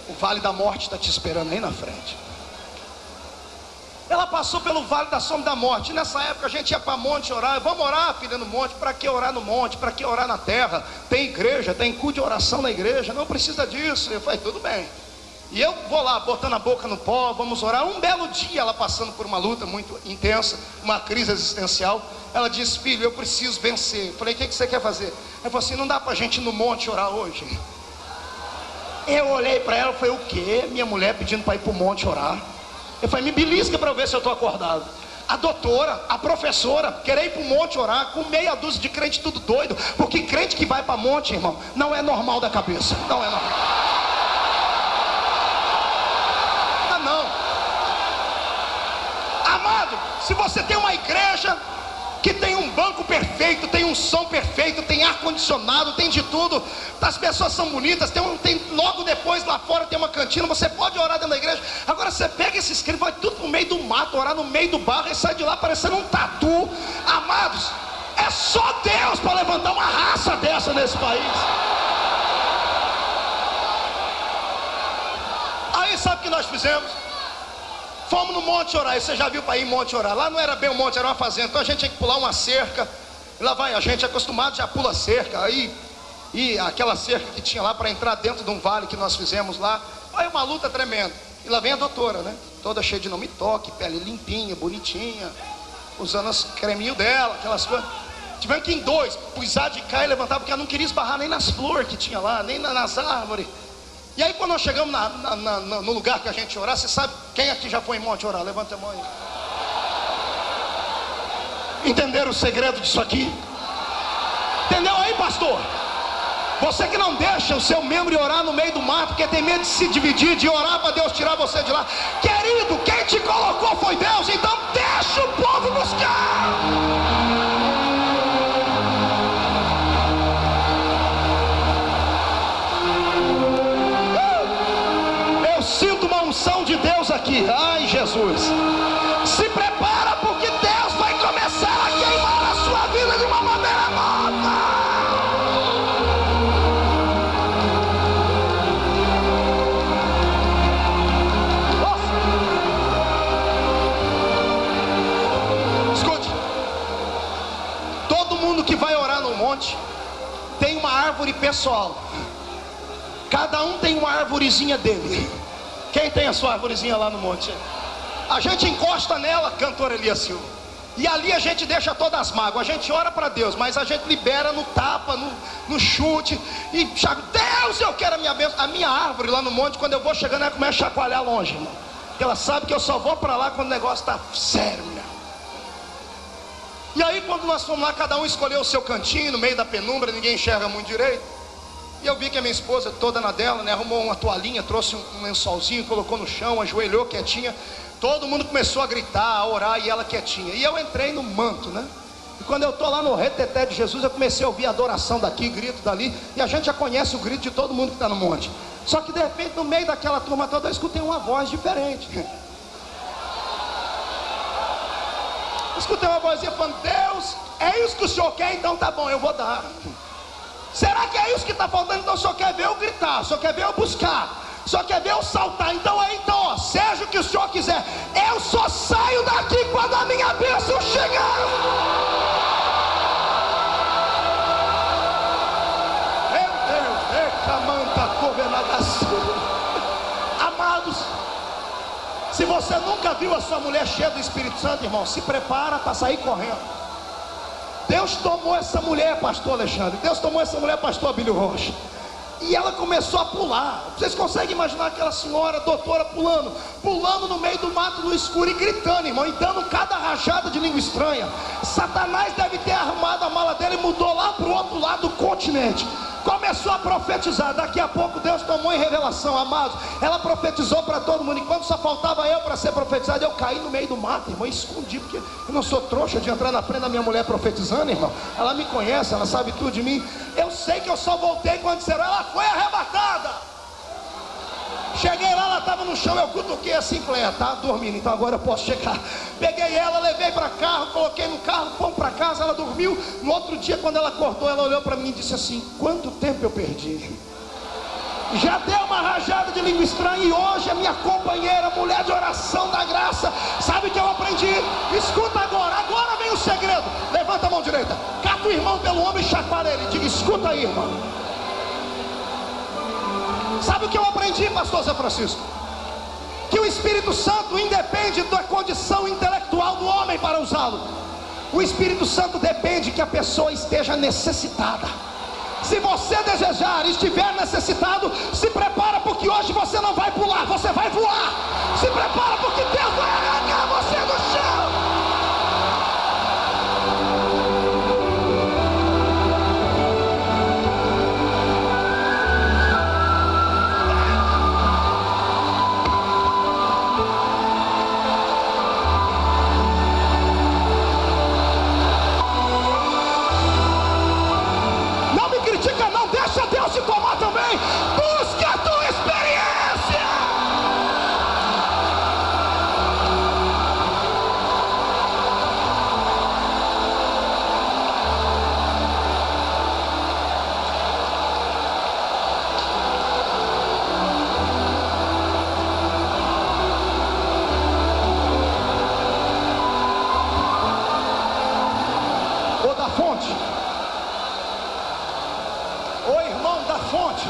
o vale da morte está te esperando aí na frente. Ela passou pelo vale da sombra da morte. Nessa época a gente ia para monte orar. Vamos orar, filha, no monte. Para que orar no monte? Para que orar na terra? Tem igreja, tem culto de oração na igreja, não precisa disso. Eu falei: tudo bem. E eu vou lá, botando a boca no pó, vamos orar. Um belo dia, ela passando por uma luta muito intensa, uma crise existencial, ela disse: filho, eu preciso vencer. Eu falei: o que você quer fazer? Ela falou assim: não dá para a gente ir no monte orar hoje? Eu olhei para ela e falei: o quê? Minha mulher pedindo para ir para o monte orar? Eu falei: me belisca para eu ver se eu estou acordado. A doutora, a professora, querer ir para o monte orar, com meia dúzia de crente tudo doido. Porque crente que vai para monte, irmão, não é normal da cabeça. Não é normal. Amado, se você tem uma igreja que tem um banco perfeito, tem um som perfeito, tem ar condicionado, tem de tudo, as pessoas são bonitas, tem logo depois lá fora tem uma cantina, você pode orar dentro da igreja. Agora você pega esses crentes, vai tudo no meio do mato, orar no meio do barro e sai de lá parecendo um tatu. Amados, é só Deus para levantar uma raça dessa nesse país. Aí sabe o que nós fizemos? Fomos no monte orar. E você já viu para ir em monte orar? Lá não era bem um monte, era uma fazenda. Então a gente tinha que pular uma cerca. E lá vai a gente acostumado, já pula cerca. E aquela cerca que tinha lá para entrar dentro de um vale que nós fizemos lá. Aí uma luta tremenda. E lá vem a doutora, né? Toda cheia de não me toque, pele limpinha, bonitinha, usando os creminhos dela, aquelas coisas. Tivemos que ir em dois, pisar de cá e levantar, porque ela não queria esbarrar nem nas flores que tinha lá, nem nas árvores. E aí quando nós chegamos no lugar que a gente orar, você sabe quem aqui já foi em monte orar? Levanta a mão aí. Entenderam o segredo disso aqui? Entendeu aí, pastor? Você que não deixa o seu membro orar no meio do mato, porque tem medo de se dividir, de orar para Deus tirar você de lá. Querido, quem te colocou foi Deus, então deixa o povo buscar. Sinto uma unção de Deus aqui. Ai, Jesus, se prepara, porque Deus vai começar a queimar a sua vida de uma maneira nova. Escute, todo mundo que vai orar no monte tem uma árvore pessoal. Cada um tem uma arvorezinha dele. Quem tem a sua arvorezinha lá no monte? A gente encosta nela, cantor Elias Silva, e ali a gente deixa todas as mágoas. A gente ora para Deus, mas a gente libera no tapa, no chute. E Deus, eu quero a minha bênção. A minha árvore lá no monte, quando eu vou chegando, ela começa a chacoalhar longe, irmão. Porque ela sabe que eu só vou para lá quando o negócio está sério, meu. E aí quando nós fomos lá, cada um escolheu o seu cantinho, no meio da penumbra, ninguém enxerga muito direito. E eu vi que a minha esposa, toda na dela, né, arrumou uma toalhinha, trouxe um lençolzinho, colocou no chão, ajoelhou quietinha. Todo mundo começou a gritar, a orar, e ela quietinha. E eu entrei no manto, né? E quando eu estou lá no reteté de Jesus, eu comecei a ouvir adoração daqui, grito dali. E a gente já conhece o grito de todo mundo que está no monte. Só que de repente, no meio daquela turma toda, eu escutei uma voz diferente. Escutei uma vozinha falando: Deus, é isso que o Senhor quer? Então tá bom, eu vou dar. Será que é isso que está faltando? Então só quer ver eu gritar, só quer ver eu buscar, só quer ver eu saltar. Então ó, seja o que o Senhor quiser, eu só saio daqui quando a minha bênção chegar. Meu Deus, amados, se você nunca viu a sua mulher cheia do Espírito Santo, irmão, se prepara para sair correndo. Deus tomou essa mulher, pastor Alexandre. Deus tomou essa mulher, pastor Abílio Rocha. E ela começou a pular. Vocês conseguem imaginar aquela senhora, doutora, pulando no meio do mato, no escuro, e gritando, irmão, e dando cada rajada de língua estranha. Satanás deve ter arrumado a mala dela e mudou lá para o outro lado do continente. começou a profetizar. Daqui a pouco Deus tomou em revelação, amados. Ela profetizou para todo mundo. Enquanto só faltava eu para ser profetizado, eu caí no meio do mato, irmão, escondi, porque eu não sou trouxa de entrar na frente da minha mulher profetizando, irmão. Ela me conhece, ela sabe tudo de mim. Eu sei que eu só voltei quando disseram: ela foi arrebatada. Cheguei lá, ela estava no chão, eu cutuquei assim, falei: tá dormindo, então agora eu posso chegar. Peguei ela, levei para carro, coloquei no carro, fomos para casa, ela dormiu. No outro dia, quando ela acordou, ela olhou para mim e disse assim: quanto tempo eu perdi? Já deu uma rajada de língua estranha e hoje é minha companheira, mulher de oração da graça. Sabe o que eu aprendi? Escuta agora vem o segredo. Levanta a mão direita, cata o irmão pelo ombro e chacoalha ele, diga: escuta aí, irmão. Sabe o que eu aprendi, pastor Zé Francisco? Que o Espírito Santo independe da condição intelectual do homem para usá-lo. O Espírito Santo depende que a pessoa esteja necessitada. Se você desejar e estiver necessitado, se prepara, porque hoje você não vai pular, você vai voar. Se prepara, porque Deus vai arrancar você do chão. Deixa Deus te tomar também. Busque a tua experiência. Ou da fonte. Ô irmão da fonte,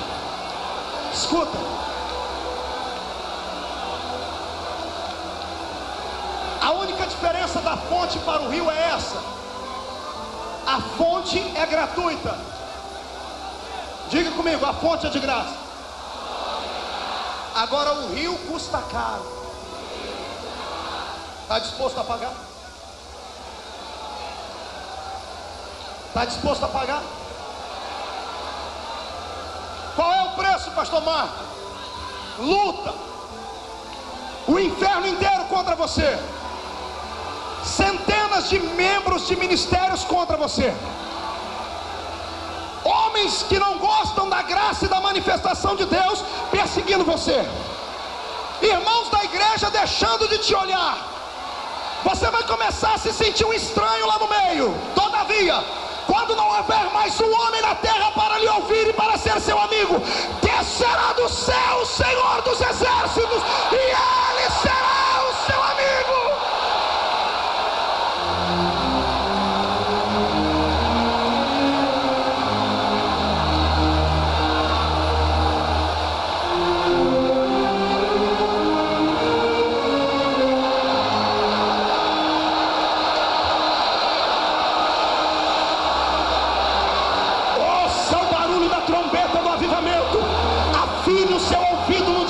escuta. A única diferença da fonte para o rio é essa: a fonte é gratuita. Diga comigo: a fonte é de graça. Agora o rio custa caro. Está disposto a pagar? Está disposto a pagar? Qual é o preço, pastor Marco? Luta. O inferno inteiro contra você. Centenas de membros de ministérios contra você. Homens que não gostam da graça e da manifestação de Deus perseguindo você. Irmãos da igreja deixando de te olhar. Você vai começar a se sentir um estranho lá no meio. Todavia, quando não houver mais um homem na terra para lhe ouvir e para ser seu amigo, descerá do céu o Senhor dos exércitos, e ele será o seu amigo.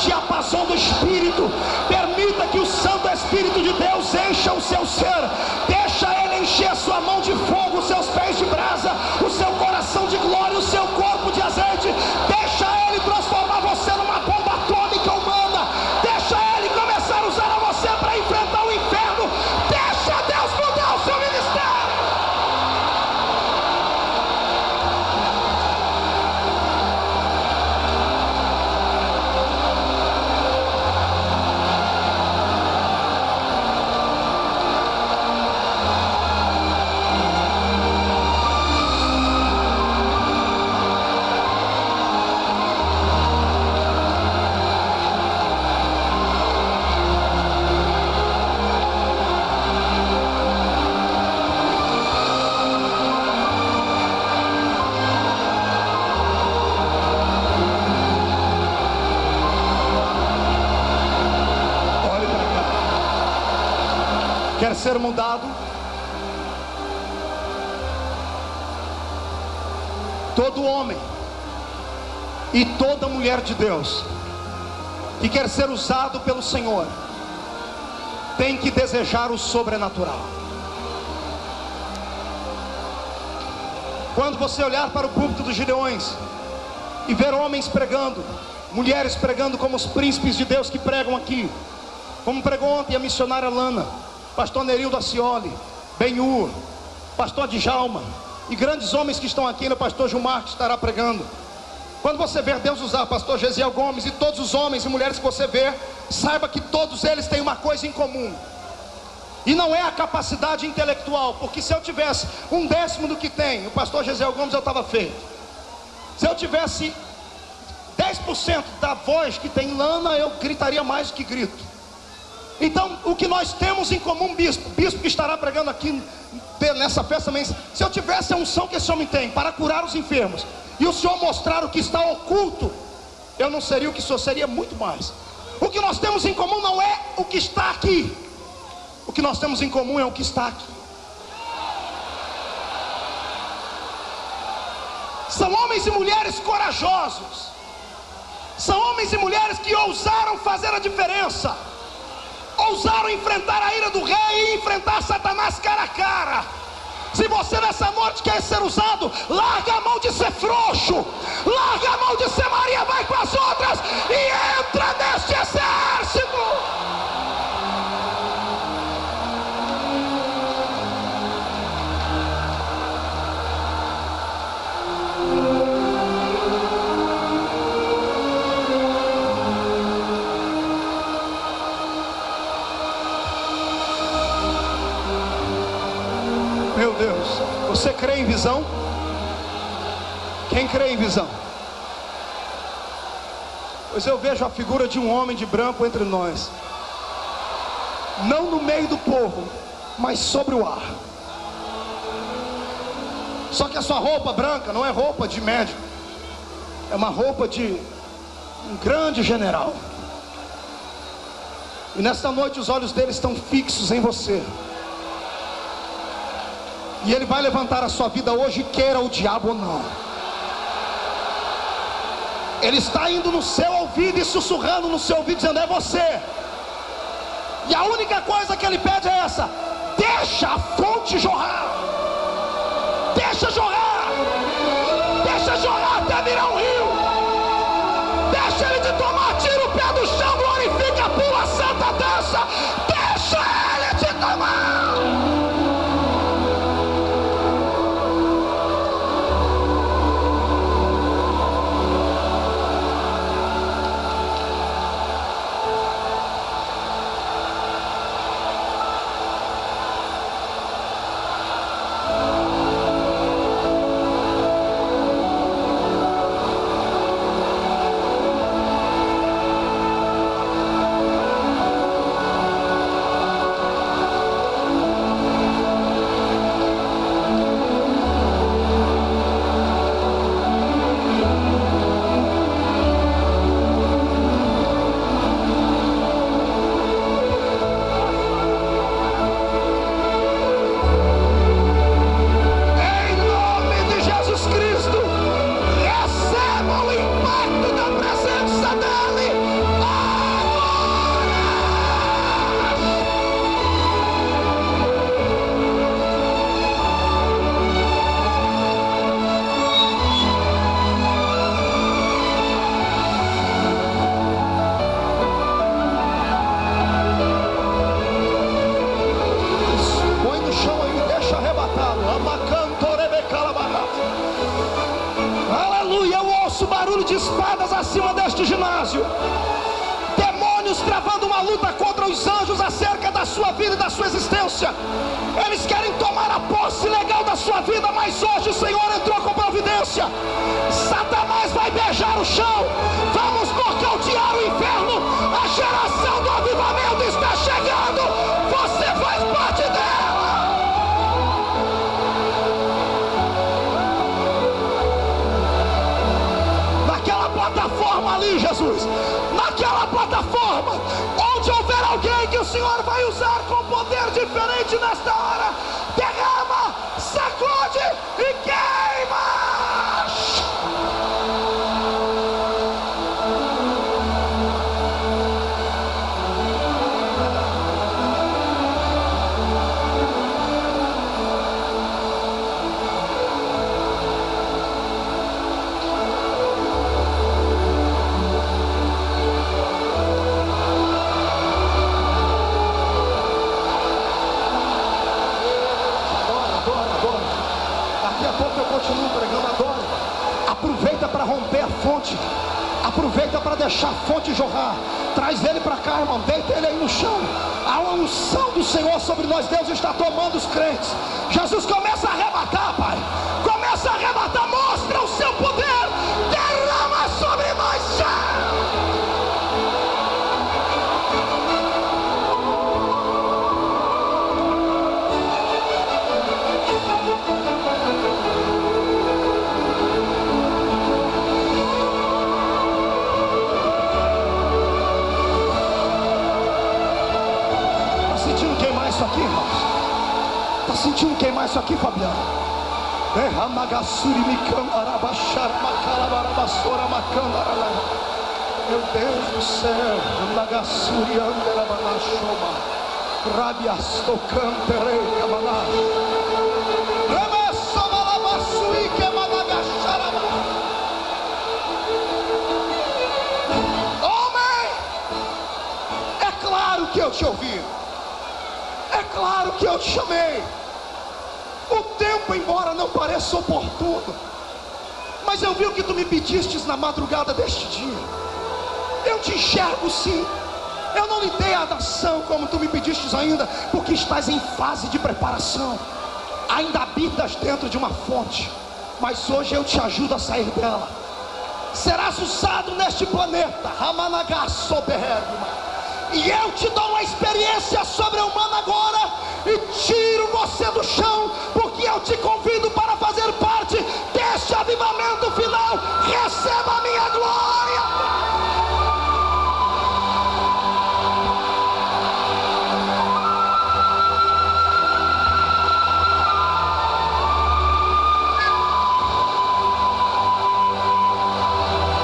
Diapasão do Espírito. Permita que o Santo Espírito de Deus encha o seu ser. Deixa ele encher a sua mão de fogo, os seus pés de brasa, o seu coração de glória, o seu corpo de azeite. Deixa ele transformar você numa bomba atômica humana. Deixa ele começar a usar a você para enfrentar o inferno. Deixa Deus mudar o seu ministério. Quer ser mudado? Todo homem e toda mulher de Deus que quer ser usado pelo Senhor tem que desejar o sobrenatural. Quando você olhar para o púlpito dos Gideões, e ver homens pregando, mulheres pregando como os príncipes de Deus que pregam aqui, como pregou ontem a missionária Lana, pastor Nerildo Acioli, Benhur, pastor Djalma, e grandes homens que estão aqui, o pastor Gilmar que estará pregando. Quando você ver Deus usar pastor Gesiel Gomes e todos os homens e mulheres que você vê, saiba que todos eles têm uma coisa em comum, e não é a capacidade intelectual, porque se eu tivesse 1/10 do que tem o pastor Gesiel Gomes, eu estava feito. Se eu tivesse 10% da voz que tem Lana, eu gritaria mais do que grito. Então, o que nós temos em comum, bispo que estará pregando aqui nessa festa também, se eu tivesse a unção que esse homem tem para curar os enfermos, e o Senhor mostrar o que está oculto, eu não seria o que sou, seria muito mais. O que nós temos em comum não é o que está aqui, o que nós temos em comum é o que está aqui. São homens e mulheres corajosos, são homens e mulheres que ousaram fazer a diferença, ousaram enfrentar a ira do rei e enfrentar Satanás cara a cara. Se você nessa noite quer ser usado, larga a mão de ser frouxo, larga a mão de ser Maria, vai com as outras e entra neste exército. Meu Deus, você crê em visão? Quem crê em visão? Pois eu vejo a figura de um homem de branco entre nós, não no meio do povo, mas sobre o ar. Só que a sua roupa branca não é roupa de médico, é uma roupa de um grande general. E nesta noite os olhos dele estão fixos em você. E ele vai levantar a sua vida hoje, queira o diabo ou não. Ele está indo no seu ouvido e sussurrando no seu ouvido, dizendo: é você. E a única coisa que ele pede é essa: deixa a fonte jorrar. Deixa jorrar. Deixa jorrar até virar um rio. Deixa ele te tomar, tira o pé do chão, glorifica, pula, santa, dança. Deixa ele te tomar. De espadas acima deste ginásio, demônios travando uma luta contra os anjos acerca da sua vida e da sua existência. Eles querem tomar a posse legal da sua vida, mas hoje o Senhor entrou com providência. Satanás vai beijar o chão, vamos nocautear o inferno. A geração do avivamento está chegando, você faz parte dela. Plataforma ali, Jesus, naquela plataforma, onde houver alguém que o Senhor vai usar com poder diferente nesta hora, derrama, sacode e queima. fonte. Aproveita para deixar a fonte jorrar. Traz ele para cá, irmão. Deita ele aí no chão. Há uma unção do Senhor sobre nós. Deus está tomando os crentes. Jesus, começa a arrebatar, Pai. Começa a arrebatar. Mostra o seu poder. Derrama sobre nós. Isso aqui, irmãos? Está sentindo queimar isso aqui, Fabiano? Meu Deus do céu, homem, é claro que eu te ouvi. É claro que eu te chamei. O tempo, embora não pareça oportuno, mas eu vi o que tu me pedistes na madrugada deste dia. Eu te enxergo sim. Eu não lhe dei a nação como tu me pedistes ainda, porque estás em fase de preparação. Ainda habitas dentro de uma fonte, mas hoje eu te ajudo a sair dela. Serás usado neste planeta, e eu te dou uma experiência sobre-humana agora, e tiro você do chão, porque eu te convido para fazer parte deste avivamento final. Receba a minha glória.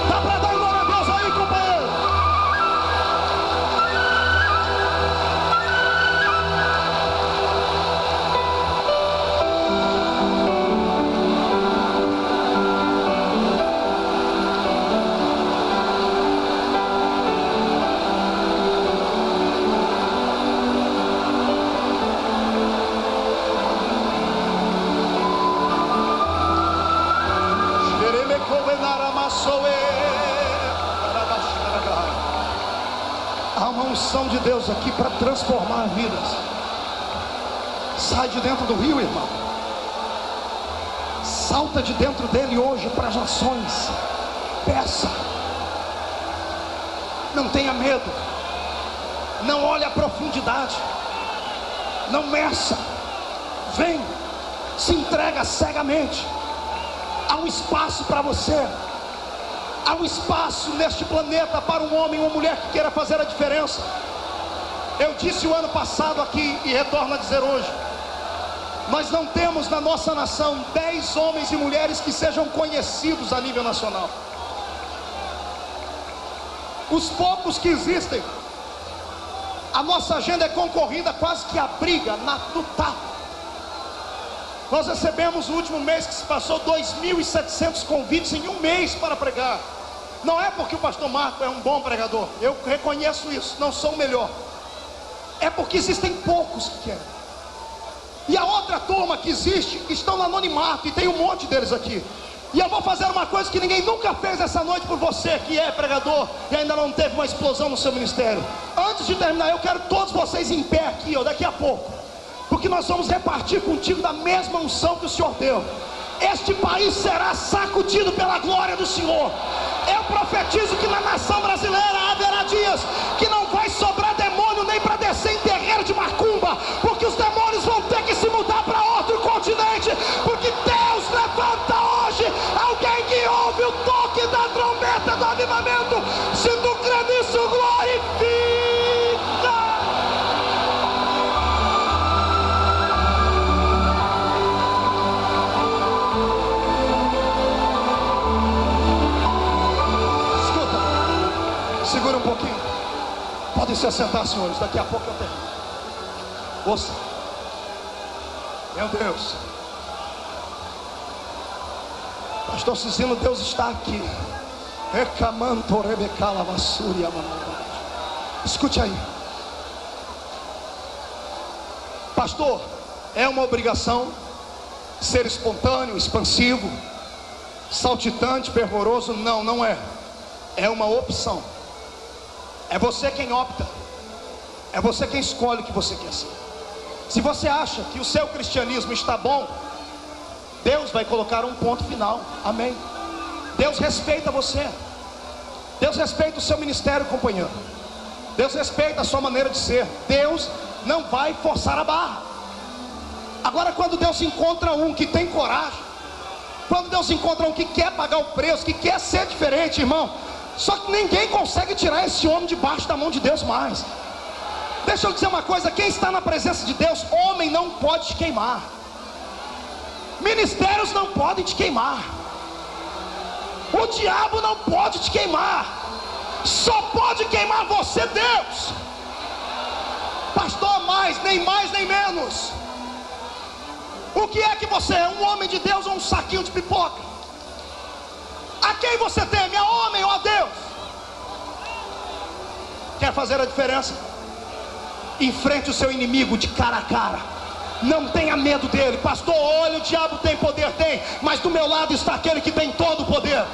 Dá para dar glória a Deus aí, companheiro? Há uma unção de Deus aqui para transformar vidas. Sai de dentro do rio, irmão. Salta de dentro dele hoje para as nações. Peça. Não tenha medo. Não olhe a profundidade. Não meça. Vem. Se entrega cegamente. Há um espaço para você. Há um espaço neste planeta para um homem ou uma mulher que queira fazer a diferença. Eu disse o ano passado aqui e retorno a dizer hoje: nós não temos na nossa nação 10 homens e mulheres que sejam conhecidos a nível nacional. Os poucos que existem, a nossa agenda é concorrida quase que a briga no tato. Nós recebemos no último mês que se passou 2.700 convites em um mês para pregar. Não é porque o pastor Marco é um bom pregador, eu reconheço isso, não sou o melhor. É porque existem poucos que querem. E a outra turma que existe, estão no anonimato, e tem um monte deles aqui. E eu vou fazer uma coisa que ninguém nunca fez essa noite por você, que é pregador e ainda não teve uma explosão no seu ministério. Antes de terminar, eu quero todos vocês em pé aqui, daqui a pouco, porque nós vamos repartir contigo da mesma unção que o Senhor deu. Este país será sacudido pela glória do Senhor. Eu profetizo que na nação brasileira haverá dias que não vai sobrar demônio nem para descer em terreiro de macumba, porque os demônios vão ter que se mudar para outro continente, porque Deus levanta hoje alguém que ouve o toque da trombeta do avivamento. Se tu crê nisso, glorifica. Segura um pouquinho. Podem se assentar, senhores. Daqui a pouco eu termino. Ouça. Meu Deus. Pastor Cicino, Deus está aqui. Escute aí. Pastor, é uma obrigação ser espontâneo, expansivo. saltitante, fervoroso. Não, não é. É uma opção. É você quem opta. É você quem escolhe o que você quer ser. Se você acha que o seu cristianismo está bom, Deus vai colocar um ponto final. Amém. Deus respeita você. Deus respeita o seu ministério, companheiro. Deus respeita a sua maneira de ser. Deus não vai forçar a barra. Agora, quando Deus encontra um que tem coragem, quando Deus encontra um que quer pagar o preço, que quer ser diferente, irmão, só que ninguém consegue tirar esse homem debaixo da mão de Deus mais. Deixa eu dizer uma coisa: quem está na presença de Deus, homem não pode te queimar, ministérios não podem te queimar, o diabo não pode te queimar. Só pode queimar você, Deus. Pastor, mais nem menos. O que é que você é? Um homem de Deus ou um saquinho de pipoca? A quem você teme? A homem ou a Deus? Quer fazer a diferença? Enfrente o seu inimigo de cara a cara. Não tenha medo dele. Pastor, olha, o diabo tem poder, tem, mas do meu lado está aquele que tem todo o poder.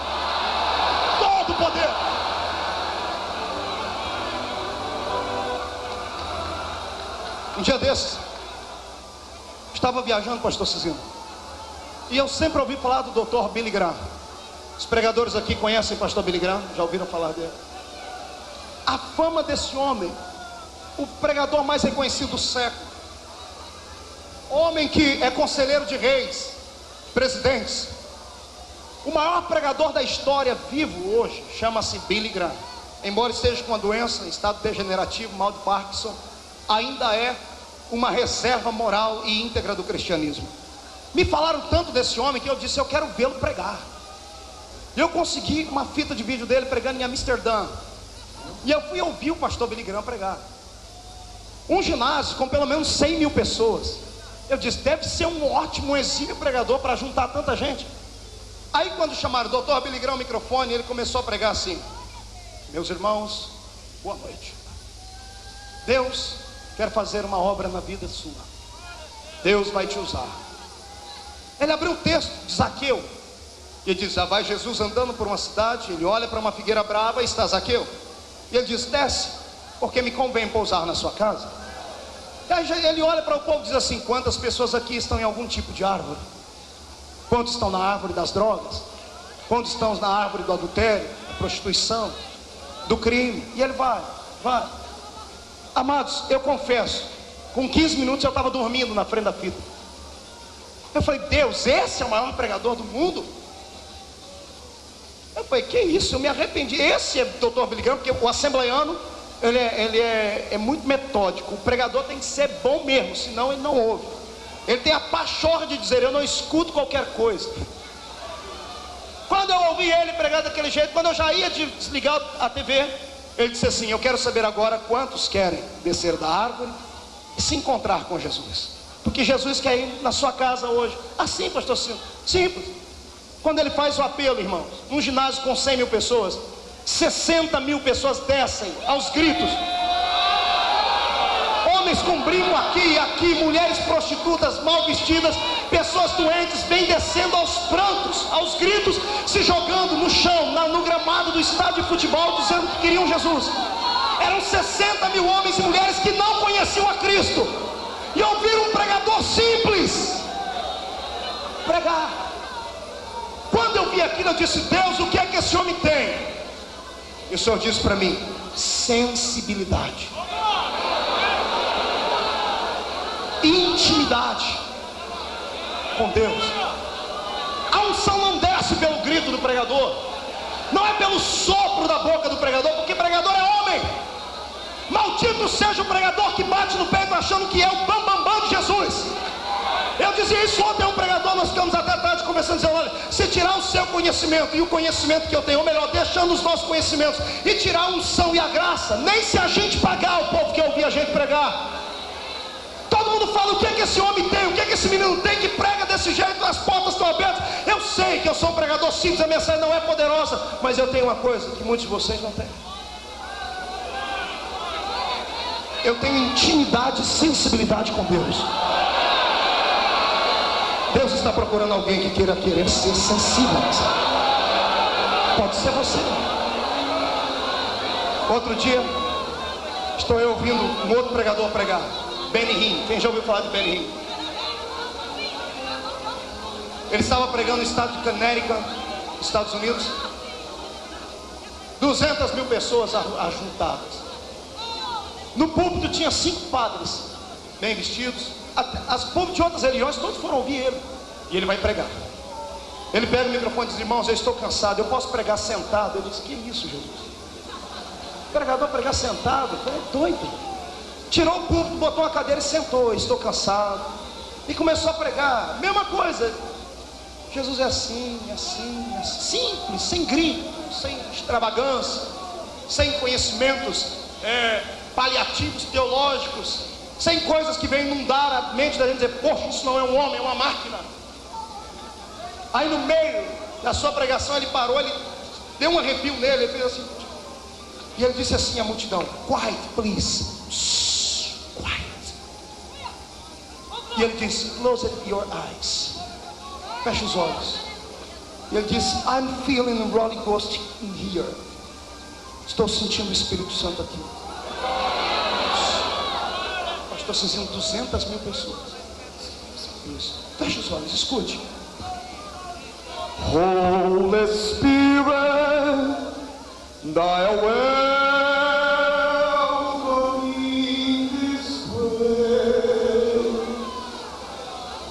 Todo o poder. Um dia desses, estava viajando, pastor Cizinho, e eu sempre ouvi falar do Dr. Billy Graham. Os pregadores aqui conhecem pastor Billy Graham? Já ouviram falar dele? A fama desse homem, o pregador mais reconhecido do século, homem que é conselheiro de reis, presidentes, o maior pregador da história vivo hoje, chama-se Billy Graham. Embora esteja com uma doença, estado degenerativo, mal de Parkinson, ainda é uma reserva moral e íntegra do cristianismo. Me falaram tanto desse homem que eu disse: eu quero vê-lo pregar. E eu consegui uma fita de vídeo dele pregando em Amsterdã, e eu fui ouvir o pastor Billy Graham pregar. Um ginásio com pelo menos 100 mil pessoas. Eu disse: deve ser um ótimo, exímio pregador para juntar tanta gente. Aí quando chamaram o Dr. Billy Graham ao microfone, ele começou a pregar assim: meus irmãos, boa noite. Deus quer fazer uma obra na vida sua. Deus vai te usar. Ele abriu um texto de Zaqueu, e diz: já vai Jesus andando por uma cidade, ele olha para uma figueira brava e está Zaqueu. E ele diz: desce, porque me convém pousar na sua casa. E aí ele olha para o povo e diz assim: quantas pessoas aqui estão em algum tipo de árvore? Quantos estão na árvore das drogas? Quantos estão na árvore do adultério, da prostituição, do crime? E ele vai. Amados, eu confesso, com 15 minutos eu estava dormindo na frente da fita. Eu falei: Deus, esse é o maior pregador do mundo? Eu falei: que isso? Eu me arrependi. Esse é o Dr. Billy Graham, porque o assembleiano, ele é muito metódico. O pregador tem que ser bom mesmo, senão ele não ouve. Ele tem a pachorra de dizer: eu não escuto qualquer coisa. Quando eu ouvi ele pregar daquele jeito, quando eu já ia desligar a TV, ele disse assim: eu quero saber agora quantos querem descer da árvore e se encontrar com Jesus, porque Jesus quer ir na sua casa hoje. Assim, pastor Silvio, simples. Quando ele faz o apelo, irmãos, num ginásio com 100 mil pessoas, 60 mil pessoas descem aos gritos. Homens com brinco aqui e aqui, mulheres prostitutas, mal vestidas, pessoas doentes, vêm descendo aos prantos, aos gritos, se jogando no chão, no gramado do estádio de futebol, dizendo que queriam Jesus. Eram 60 mil homens e mulheres que não conheciam a Cristo, e ouviram um pregador simples pregar. Quando eu vi aquilo, eu disse: Deus, o que é que esse homem tem? E o Senhor disse para mim: sensibilidade, intimidade com Deus. A unção não desce pelo grito do pregador, não é pelo sopro da boca do pregador, porque pregador é homem. Maldito seja o pregador que bate no peito achando que é o bambambam de Jesus. Eu dizia isso ontem a um pregador, nós ficamos até tarde conversando, dizendo: olha, se tirar o seu conhecimento e o conhecimento que eu tenho, ou melhor, deixando os nossos conhecimentos e tirar a unção e a graça, nem se a gente pagar o povo que ouvir a gente pregar. Todo mundo fala: o que é que esse homem tem, o que é que esse menino tem que prega desse jeito, as portas estão abertas. Eu sei que eu sou um pregador simples, a mensagem não é poderosa, mas eu tenho uma coisa que muitos de vocês não têm: eu tenho intimidade e sensibilidade com Deus. Deus está procurando alguém que queira ser sensível, sabe? Pode ser você. Outro dia, estou eu ouvindo um outro pregador pregar, Benny Hinn. Quem já ouviu falar de Benny Hinn? Ele estava pregando no estado de Connecticut, Estados Unidos. 200 mil pessoas ajuntadas. No púlpito tinha 5 padres, bem vestidos. As povos de outras religiões todos foram ouvir ele. E ele vai pregar. Ele pega o microfone e diz: irmãos, eu estou cansado, eu posso pregar sentado? Ele diz: que isso, Jesus? O pregador pregar sentado? É doido. Tirou o púlpito, botou uma cadeira e sentou. Estou cansado. E começou a pregar, mesma coisa. Jesus é assim, assim, assim. Simples, sem grito, sem extravagância, sem conhecimentos paliativos teológicos, sem coisas que vêm inundar a mente da gente, dizer: poxa, isso não é um homem, é uma máquina. Aí no meio da sua pregação ele parou, ele deu um arrepio nele, ele fez assim, e ele disse assim à multidão: quiet please. Shh, quiet. E ele disse: close your eyes. Feche os olhos. E ele disse: I'm feeling the Holy Ghost in here. Estou sentindo o Espírito Santo aqui. Estou sentindo 200 mil pessoas. Isso. Feche os olhos, escute. Holy Spirit, thy welcome in this place.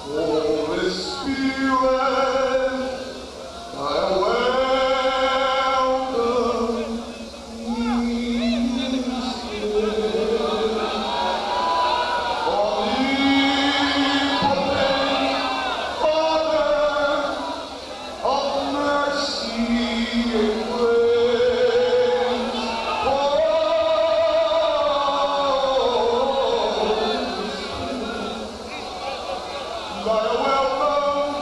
Holy Spirit, thy welcome in this place. Omnipotent Father of mercy and grace, thy welcome,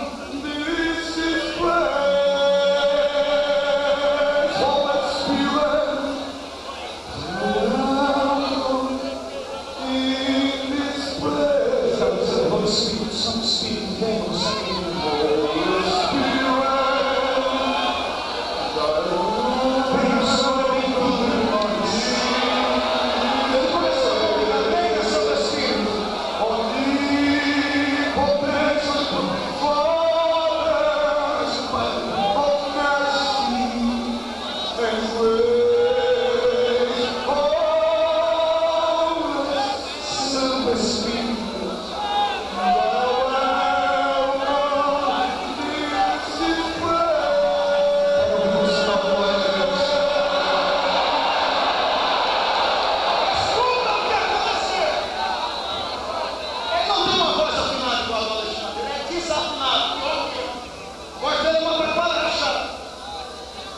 this is place. Holy Spirit, welcome in this place. Holy Spirit, some speak, vem, Holy Spirit.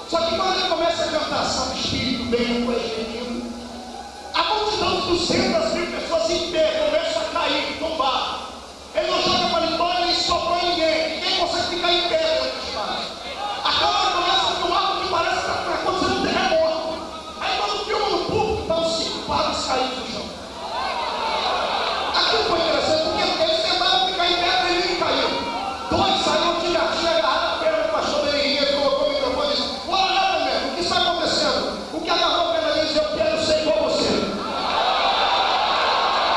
Só que quando ele começa a cantar Santo Espírito, bem projetino, a multidão de 200 mil pessoas em pé começa a cair, tombar. Ele não joga paletó, nem soprou em ninguém. Ninguém consegue ficar em pé dentro do espaço. A câmera começa a filmar porque parece que está acontecendo um terremoto. Aí quando filma no público, estão 5 padres caídos no chão. Aquilo foi interessante porque eles tentaram ficar em pé e ninguém caiu. 2 saíram de gatinha, agarraram a perna do pastor Benihim, colocou o microfone e disse: bora lá, primeiro, o que está acontecendo? O que agarrou a perna dele disse: eu quero ser igual a você.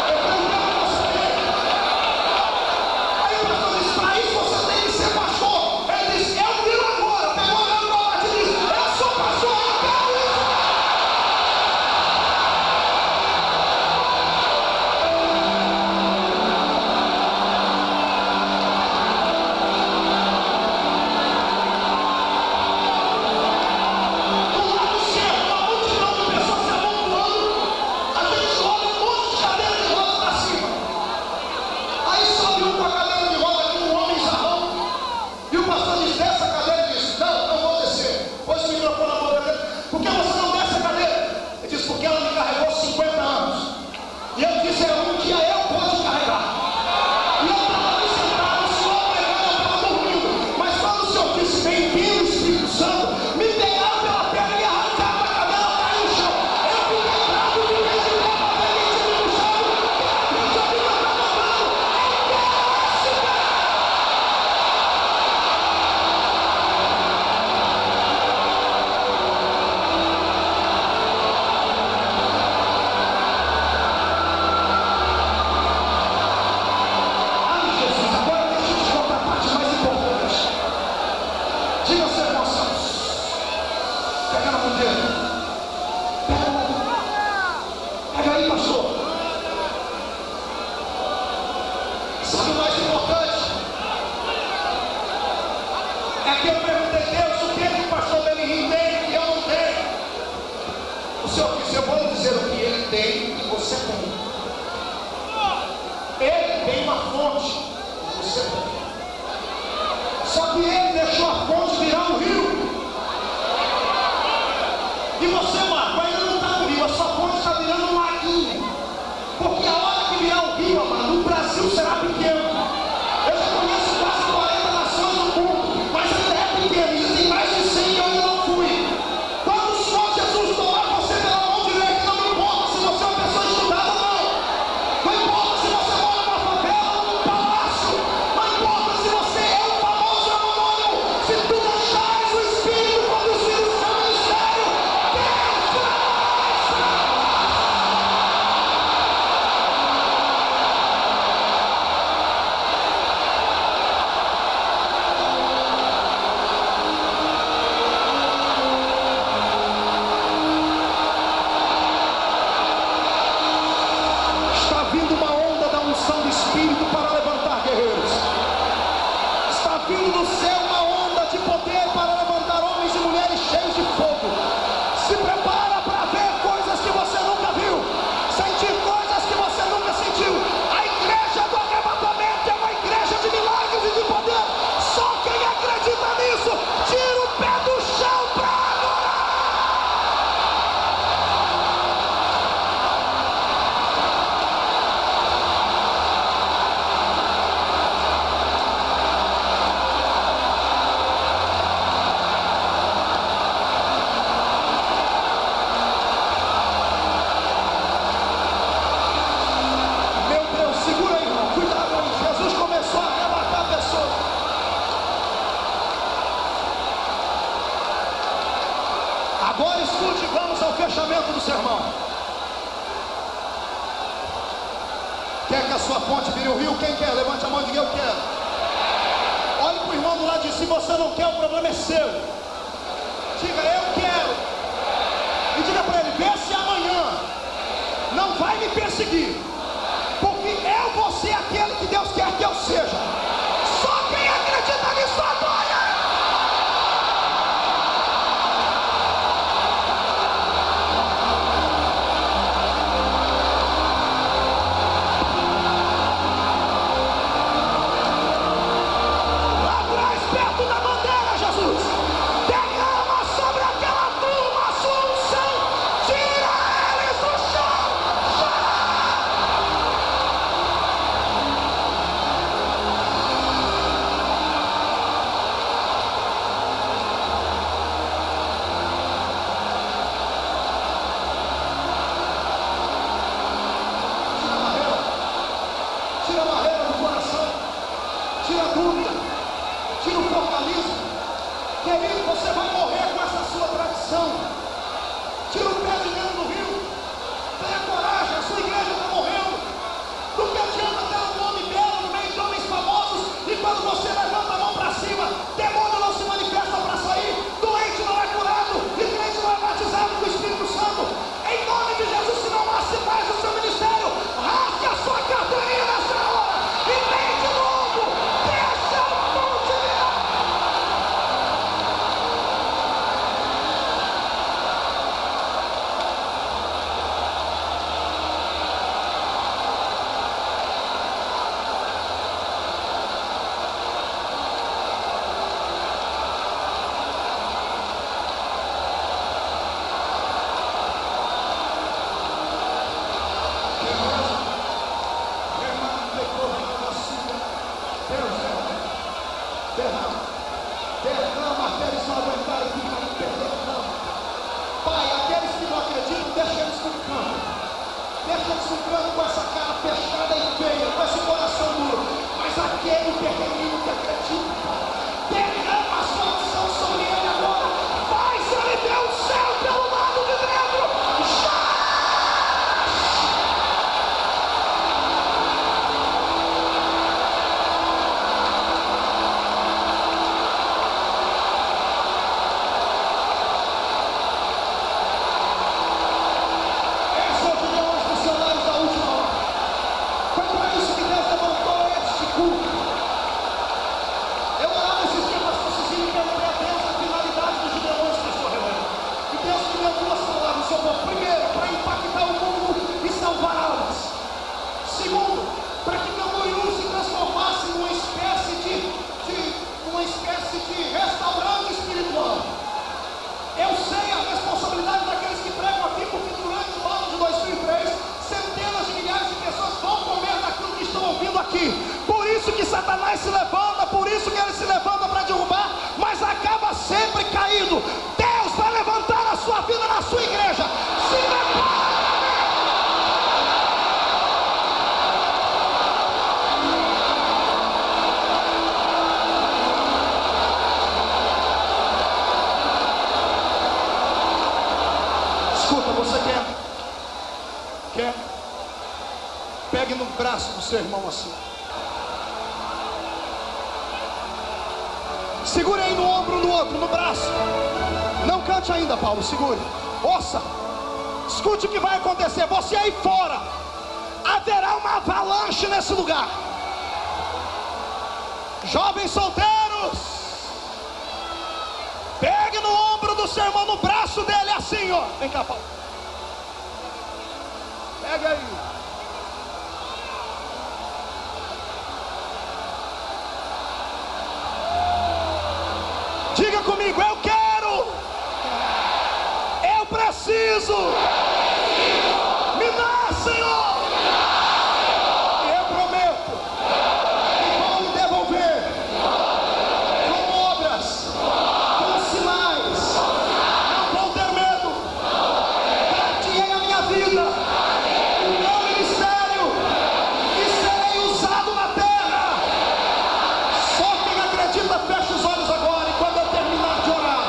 Eu quero você. Aí o pastor disse: para isso você tem que ser pastor. tem e você tem. Ele tem uma fonte e você tem. Só que ele deixou a fonte virar um rio. E você, Marco, ainda não está no rio, a sua fonte está virando um laguinho. Porque a hora que virar o rio, amado, o Brasil será pequeno. Eu já conheço quase 40 nações no mundo, mas até é pequeno. E tem mais de 100 que eu ainda não fui. Quando o Senhor Jesus tomar você pela mão direita, não importa se você é uma pessoa estudada ou não. Não importa se você mora numa favela ou num palácio. Não importa se você é um famoso ou anônimo. Se tu deixares o Espírito conduzir o seu ministério, Deus vai. Está vindo uma onda da unção do Espírito para levantar guerreiros. Está vindo do céu uma onda de poder para levantar homens e mulheres cheios de fogo. Se prepara para ver coisas que você nunca viu, sentir coisas que você nunca sentiu. A igreja do arrebatamento é uma igreja de milagres e de poder. Só quem acredita nisso, tira o pé do chão para adorar. Meu Deus, segura aí, irmão. Cuidado aí. Jesus começou a arrebatar pessoas. Agora escute, vamos ao fechamento do sermão. Quer que a sua fonte vire o rio? Quem quer? Levante a mão e diga: eu quero. Olhe para o irmão do lado e diz: se você não quer, o problema é seu. Diga: eu quero. E diga para ele: vê se amanhã não vai me perseguir, porque eu vou ser aquele que Deus quer que eu seja. Só quem acredita nisso adora. Lá atrás, perto da bandeira, Jesus, derrama sobre aquela turma a sua unção. Tira eles do chão. Tira a barreira do coração, tira a dúvida, tira o formalismo. Querido, você vai morrer com essa sua tradição. Tira o pé de dentro do rio. Tenha coragem, a sua igreja está morrendo. Do que adianta ter um nome belo no meio de homens famosos e quando você levanta a mão para cima, demônio não se manifesta para sair, doente não é curado e crente não é batizado com o Espírito Santo. Em nome de Jesus, se não há sinais do seu ministério, rasgue a sua carteirinha nessa hora e vem de novo. Deixa a fonte virar. Derrama até eles não aguentarem ficar em pé. Derrama. Pai, aqueles que não acreditam, deixa eles no canto. Deixa eles no canto com essa cara fechada e feia, com esse coração duro. Mas aquele pequenino que acredita, derrama a sua unção sobre ele agora. Faz ele ver o céu pelo lado de dentro. Já! Essa é a opinião dos missionários da última hora. Foi para isso que Deus levantou este culto. Satanás se levanta, por isso que ele se levanta para derrubar, mas acaba sempre caído. Deus vai levantar a sua vida na sua igreja. Se prepara! Escuta, você quer? Pegue no braço do seu irmão assim. Segure aí no ombro do outro, no braço. Não cante ainda, Paulo, segure. Ouça, escute o que vai acontecer. Você aí fora, haverá uma avalanche nesse lugar. Jovens solteiros, pegue no ombro do seu irmão, no braço dele assim, ó. Vem cá, Paulo. Pega aí. Diga comigo, eu quero, eu preciso, me dá, Senhor, e eu prometo que vou lhe devolver com obras, com sinais, não vou ter medo, dar-te-ei a minha vida, o meu ministério, e serei usado na terra. Só quem acredita fecha os olhos agora. Terminar de orar,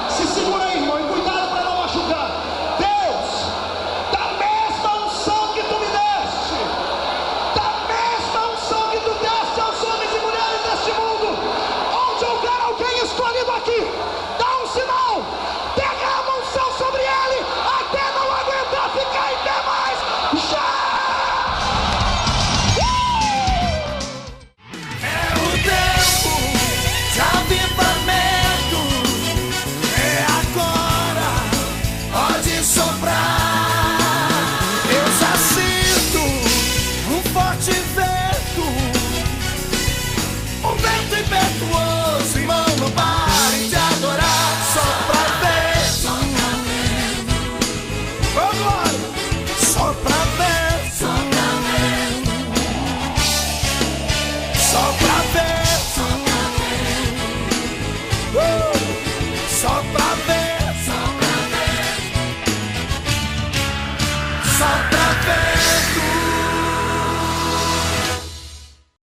se segura aí, irmão, e cuidado para não machucar. Deus, da mesma unção que tu me deste, da mesma unção que tu deste aos homens e mulheres deste mundo, onde houver alguém escolhido aqui, dá um sinal, derrama unção sobre ele, até não aguentar ficar em pé mais. Já! É o tempo de avivamento. Impetuoso, irmão, não pare de adorar. Sopra vento, oh glória. Sopra vento, sopra vento.